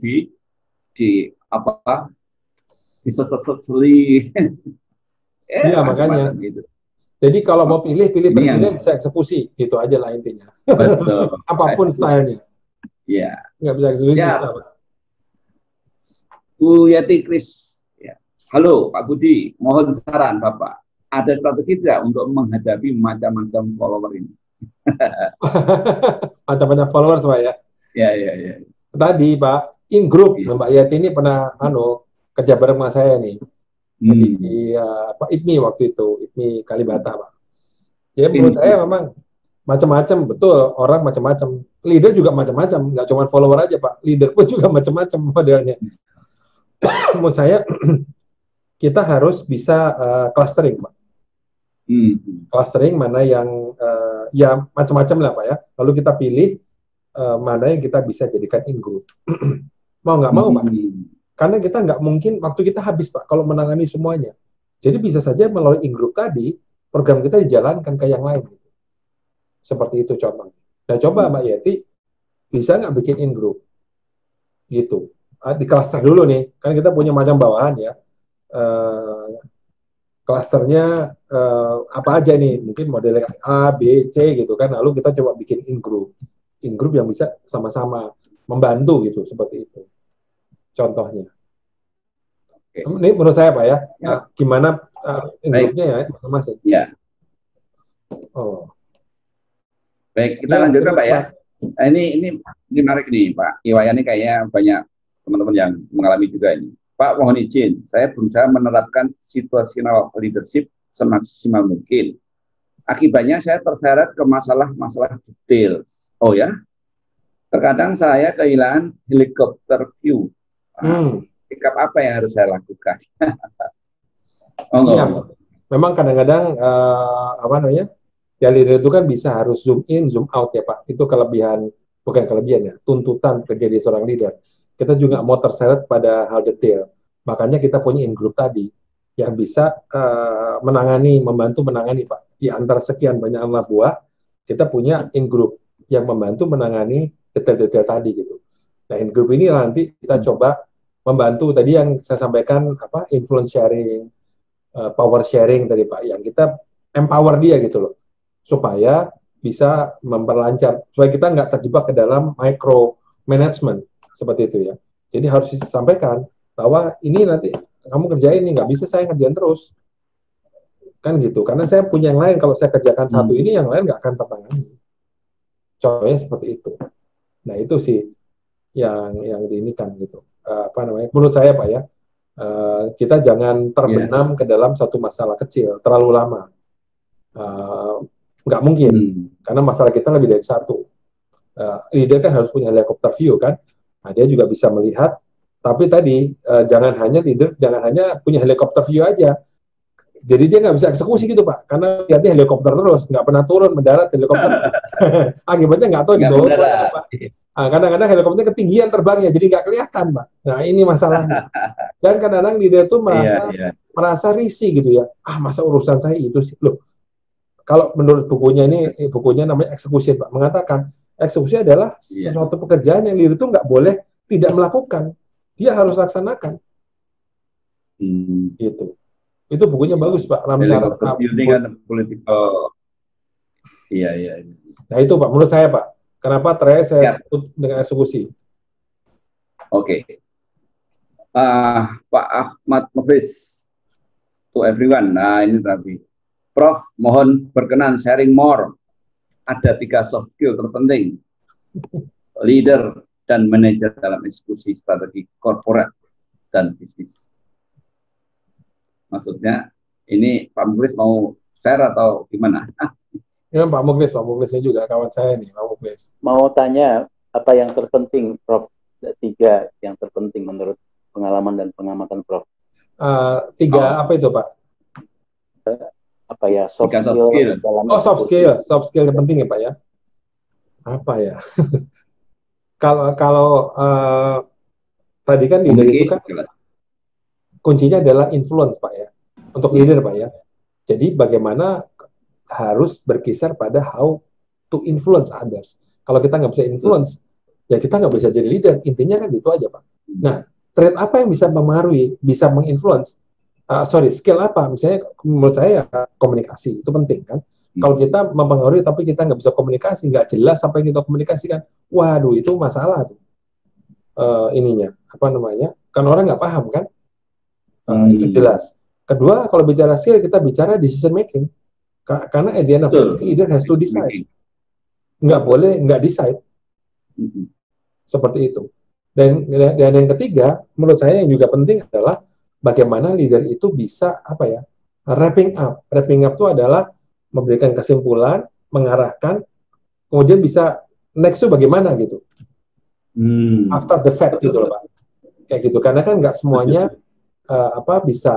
diseseli.
Iya makanya. Gitu. Jadi kalau mau pilih presiden bisa eksekusi, gitu aja lah intinya.
Betul.
Apapun stylenya.
Iya.
Nggak bisa eksekusi.
Ya. Bu Yati Kris. Ya. Halo Pak Budi, mohon saran Bapak. Ada strategi tidak untuk menghadapi macam-macam follower ini?
Macam-macam followers Pak ya?
Ya.
Tadi Pak, in group, Mbak Yati ini pernah kerja bareng sama saya nih. Di IPMI waktu itu, IPMI Kalibata Pak. Ya menurut saya memang macam-macam, betul, orang macam-macam. Leader juga macam-macam, nggak cuma follower aja Pak. Leader pun juga macam-macam modelnya. Menurut saya kita harus bisa clustering Pak. Clustering mana yang ya macam-macam lah Pak ya. Lalu kita pilih mana yang kita bisa jadikan in group. Mau nggak mau Pak. Karena kita nggak mungkin, waktu kita habis Pak, kalau menangani semuanya. Jadi bisa saja melalui in-group tadi, program kita dijalankan ke yang lain. Seperti itu contohnya. Nah coba Mbak Yeti, bisa nggak bikin in-group? Gitu. Di cluster dulu nih, kan kita punya macam bawahan ya. Clusternya apa aja nih? Mungkin modelnya A, B, C gitu kan. Lalu kita coba bikin in-group. In-group yang bisa sama-sama membantu gitu, seperti itu. Contohnya. Ini menurut saya Pak ya. Gimana in-groupnya ya masing-masing.
Ya.
Oh.
Baik, kita lanjutkan Pak ya. Nah, ini menarik nih Pak. Iwayan ini kayaknya banyak teman-teman yang mengalami juga ini. Pak, mohon izin, saya berusaha menerapkan situational leadership semaksimal mungkin. Akibatnya saya terseret ke masalah-masalah detail. Oh ya. Terkadang saya kehilangan helikopter view. Sikap apa yang harus saya lakukan?
Ya, memang kadang-kadang ya leader itu kan bisa harus zoom in, zoom out ya Pak. Itu kelebihan, bukan kelebihan ya, tuntutan menjadi seorang leader. Kita juga mau terseret pada hal detail. Makanya kita punya in group tadi yang bisa membantu menangani Pak. Di antara sekian banyak anak buah, kita punya in group yang membantu menangani detail-detail tadi gitu. Nah, in group ini nanti kita coba membantu tadi yang saya sampaikan influence sharing, power sharing tadi Pak, yang kita empower dia gitu loh, supaya bisa memperlancar, supaya kita nggak terjebak ke dalam micro management seperti itu ya. Jadi harus disampaikan bahwa ini nanti kamu kerjain nih, nggak bisa saya kerjain terus. Kan gitu, karena saya punya yang lain, kalau saya kerjakan satu ini, yang lain nggak akan tertangani. Contohnya seperti itu. Nah itu sih yang diinikan gitu. Apa namanya? Menurut saya Pak ya, kita jangan terbenam ke dalam satu masalah kecil terlalu lama. Nggak mungkin, karena masalah kita lebih dari satu. Leader kan harus punya helikopter view kan. Nah, dia juga bisa melihat. Tapi tadi jangan hanya punya helikopter view aja. Jadi dia nggak bisa eksekusi gitu Pak, karena lihatnya helikopter terus, nggak pernah turun, mendarat helikopter. Akibatnya nggak tahu di bawah itu ada apa. Kadang-kadang helikopternya ketinggian terbangnya, jadi nggak kelihatan Pak. Nah ini masalahnya. Dan kadang-kadang dia tuh merasa risih gitu ya. Masa urusan saya itu sih loh. Kalau menurut bukunya namanya eksekusi Pak, mengatakan eksekusi adalah suatu pekerjaan yang leader itu nggak boleh tidak melakukan, dia harus laksanakan. Gitu. Itu bukunya bagus Pak. Ramcaran
political. Iya.
Nah itu Pak, menurut saya Pak. Kenapa terakhir saya tutup dengan eksekusi?
Oke. Pak Ahmad Muflis, to everyone. Nah ini tadi. Prof, mohon berkenan sharing more. Ada 3 soft skill terpenting. Leader dan manajer dalam eksekusi strategi korporat dan bisnis. Maksudnya, ini Pak Muklis mau share atau gimana?
Ya Pak Muklisnya juga kawan saya nih, Pak Muklis.
Mau tanya, apa yang terpenting, Prof? 3 yang terpenting menurut pengalaman dan pengamatan Prof.
3 apa itu Pak?
Apa ya, soft skill.
Soft skill yang penting ya Pak ya. Apa ya? kalau tadi kan leader itu kan kuncinya adalah influence Pak ya, untuk leader Pak ya. Jadi bagaimana harus berkisar pada how to influence others. Kalau kita nggak bisa influence, ya kita nggak bisa jadi leader. Intinya kan gitu aja Pak. Nah, trait apa yang bisa mempengaruhi, bisa menginfluence? Skill apa? Misalnya menurut saya komunikasi itu penting kan. Kalau kita mempengaruhi tapi kita nggak bisa komunikasi, nggak jelas apa yang kita komunikasikan, waduh itu masalah tuh. Ininya apa namanya? Kan orang nggak paham kan? Itu jelas. Kedua, kalau bicara skill, kita bicara decision making. Karena at the end of the day, leader has to decide. Nggak boleh nggak decide. Seperti itu. Dan yang ketiga, menurut saya yang juga penting adalah bagaimana leader itu bisa wrapping up. Wrapping up itu adalah memberikan kesimpulan, mengarahkan, kemudian bisa next itu bagaimana gitu. After the fact gitu loh Pak. Kayak gitu. Karena kan nggak semuanya bisa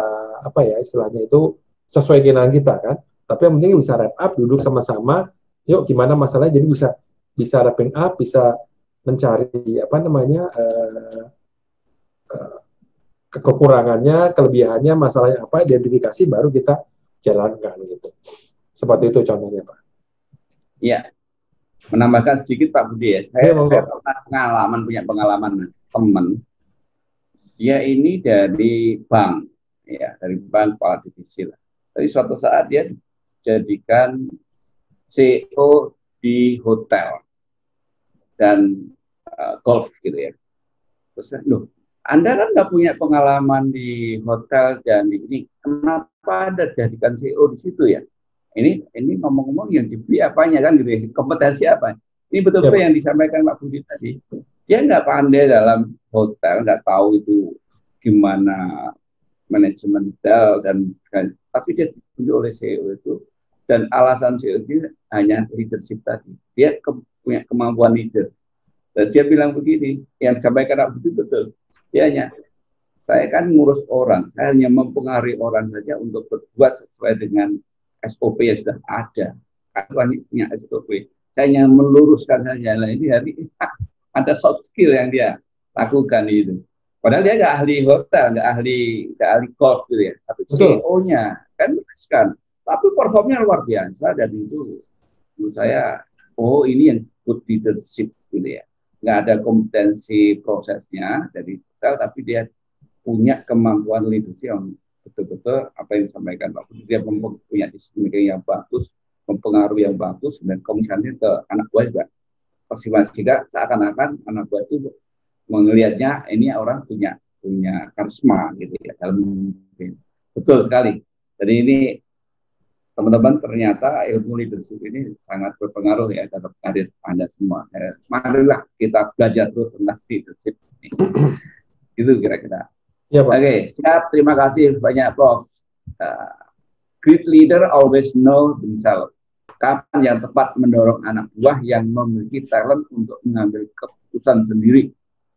istilahnya itu sesuai keinginan kita kan, tapi yang penting bisa wrap up, duduk sama-sama, yuk gimana masalahnya, jadi bisa wrapping up, bisa mencari kekurangannya, kelebihannya, masalahnya apa, identifikasi, baru kita jalankan gitu. Seperti itu contohnya Pak.
Iya. Menambahkan sedikit Pak Budi ya, saya pernah punya pengalaman teman. Dia ini dari bank, ya dari bank kepala divisi lah. Tapi suatu saat dia dijadikan CEO di hotel dan golf gitu ya. Terus, loh, Anda kan nggak punya pengalaman di hotel dan ini, kenapa Anda jadikan CEO di situ ya? Ini ngomong-ngomong yang dibeli apanya kan gitu ya, kompetensi apa? Ini betul-betul yang disampaikan Pak Budi tadi. Dia nggak pandai dalam hotel, nggak tahu itu gimana manajemen hotel tapi dia ditunjuk oleh CEO itu, dan alasan CEO itu hanya leadership tadi. Dia punya kemampuan leader. Dan dia bilang begini, yang disampaikan Pak Budi betul. Dia saya kan ngurus orang, saya hanya mempengaruhi orang saja untuk berbuat sesuai dengan SOP yang sudah ada. Kan punya SOP. Saya hanya meluruskan saja. Nah, ini ada soft skill yang dia lakukan itu. Padahal dia nggak ahli hotel, nggak ahli golf gitu ya. Tapi CEO-nya kan, tapi performnya luar biasa, dan itu menurut saya, ini yang good leadership gitu ya. Nggak ada kompetensi prosesnya dari hotel, tapi dia punya kemampuan leadership yang betul-betul apa yang disampaikan Pak Budi. Dia punya decision making yang bagus, mempengaruhi yang bagus, dan komunikasinya ke anak buah juga sehingga seakan-akan anak buah itu melihatnya ini orang punya punya karisma gitu ya dalam memimpin. Betul sekali. Jadi ini teman-teman, ternyata ilmu leadership ini sangat berpengaruh ya dalam karir Anda semua. Marilah kita belajar terus tentang leadership ini. Itu kira-kira.
Ya, Pak.
Oke, siap. Terima kasih banyak, Prof. Great leader always know themselves. Kapan yang tepat mendorong anak buah yang memiliki talent untuk mengambil keputusan sendiri.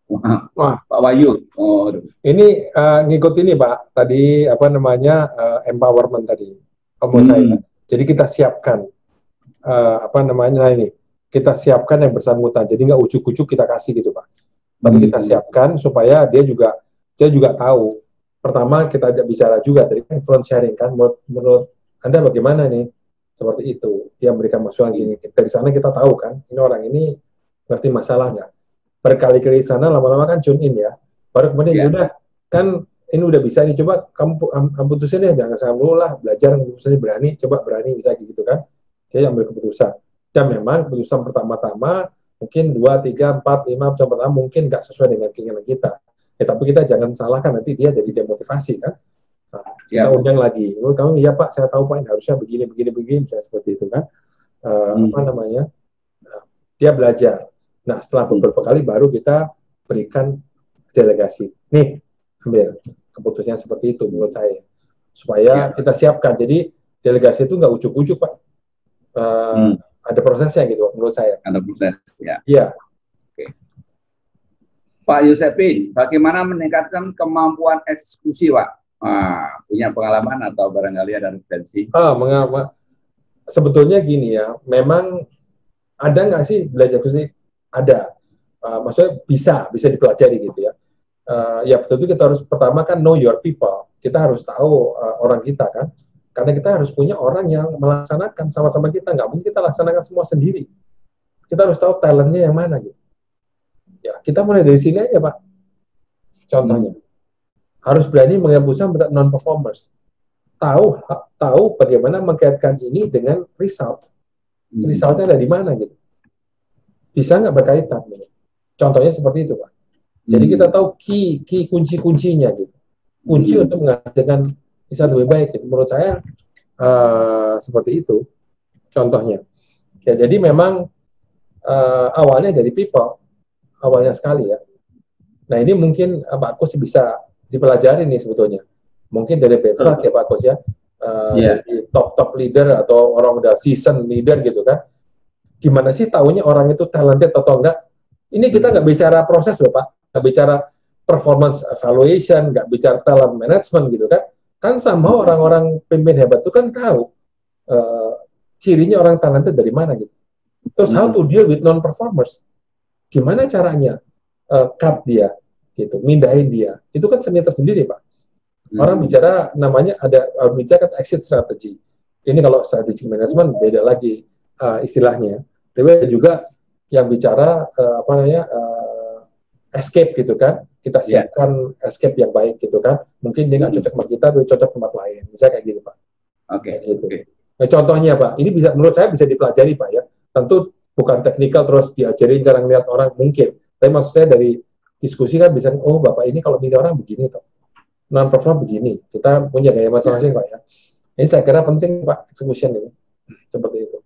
Wah, Pak Wahyu. Oh,
ini ngikut ini, Pak. Tadi apa namanya empowerment tadi. Kalau saya. Jadi kita siapkan apa namanya ini. Kita siapkan yang bersangkutan. Jadi nggak ujuk-ujuk kita kasih gitu, Pak. Tapi kita siapkan supaya dia juga tahu. Pertama kita ajak bicara juga dari influence sharing kan. Menurut Anda bagaimana nih? Seperti itu. Dia memberikan masukan gini. Dari sana kita tahu kan. Ini orang ini ngerti masalah nggak? Berkali-kali sana lama-lama kan tune in ya. Baru kemudian udah kan ini udah bisa nih, coba kamu putusin ya, jangan sama dulu lah, belajar putusannya berani, coba berani bisa gitu kan. Dia ambil keputusan. Dan memang keputusan pertama-tama mungkin 2, 3, 4, 5 keputusan pertama mungkin nggak sesuai dengan keinginan kita. Tapi kita jangan salahkan, nanti dia jadi demotivasi kan. Nah, kita undang lagi. Kamu iya Pak, saya tahu Pak, harusnya begini, misalnya seperti itu kan. Apa namanya? Nah, dia belajar. Nah, setelah beberapa kali baru kita berikan delegasi. Nih, ambil keputusannya seperti itu menurut saya. Supaya kita siapkan. Jadi delegasi itu nggak ujuk-ujuk, Pak. Ada prosesnya gitu menurut saya.
Ada proses, ya.
Iya.
Oke. Pak Yosepin, bagaimana meningkatkan kemampuan eksekusi, Pak? Punya pengalaman atau barangkali ada referensi?
Sebetulnya gini ya, memang ada nggak sih belajar eksekusi? Ada. Maksudnya bisa dipelajari gitu ya. Ya betul itu kita harus pertama kan know your people. Kita harus tahu orang kita kan. Karena kita harus punya orang yang melaksanakan sama-sama kita. Nggak mungkin kita laksanakan semua sendiri. Kita harus tahu talentnya yang mana gitu. Ya kita mulai dari sini aja Pak. Contohnya. Harus berani menghembuskan non-performers. Tahu bagaimana mengkaitkan ini dengan result. Resultnya ada di mana gitu. Bisa nggak berkaitan gitu. Contohnya seperti itu Pak. Jadi kita tahu kunci-kuncinya gitu. Kunci untuk menghasilkan bisa lebih baik gitu. Menurut saya seperti itu contohnya. Ya, jadi memang awalnya dari people, awalnya sekali ya. Nah ini mungkin Pak Kus bisa dipelajari nih sebetulnya. Mungkin dari benchmark ya Pak Kus ya. Dari top leader atau orang udah seasoned leader gitu kan. Gimana sih tahunya orang itu talented atau enggak? Ini kita nggak bicara proses loh Pak. Nggak bicara performance evaluation, nggak bicara talent management gitu kan. Kan sama orang-orang pemimpin hebat itu kan tahu cirinya orang talented dari mana gitu. Terus how to deal with non-performers. Gimana caranya cut dia, gitu, mindahin dia. Itu kan seni tersendiri Pak. Orang bicara namanya bicara exit strategy. Ini kalau strategic management beda lagi istilahnya. Tapi juga yang bicara escape gitu kan, kita siapkan escape yang baik gitu kan, mungkin dia nggak cocok sama kita, tapi cocok tempat lain, misalnya kayak gitu Pak. Gitu. Nah, contohnya Pak, ini bisa menurut saya bisa dipelajari Pak ya, tentu bukan teknikal terus diajarin cara ngeliat orang mungkin, tapi maksud saya dari diskusi kan bisa, oh Bapak ini kalau milih orang begini toh, non-perform begini, kita punya gaya masing-masing Pak ya. Ini saya kira penting Pak, execution ini, seperti itu.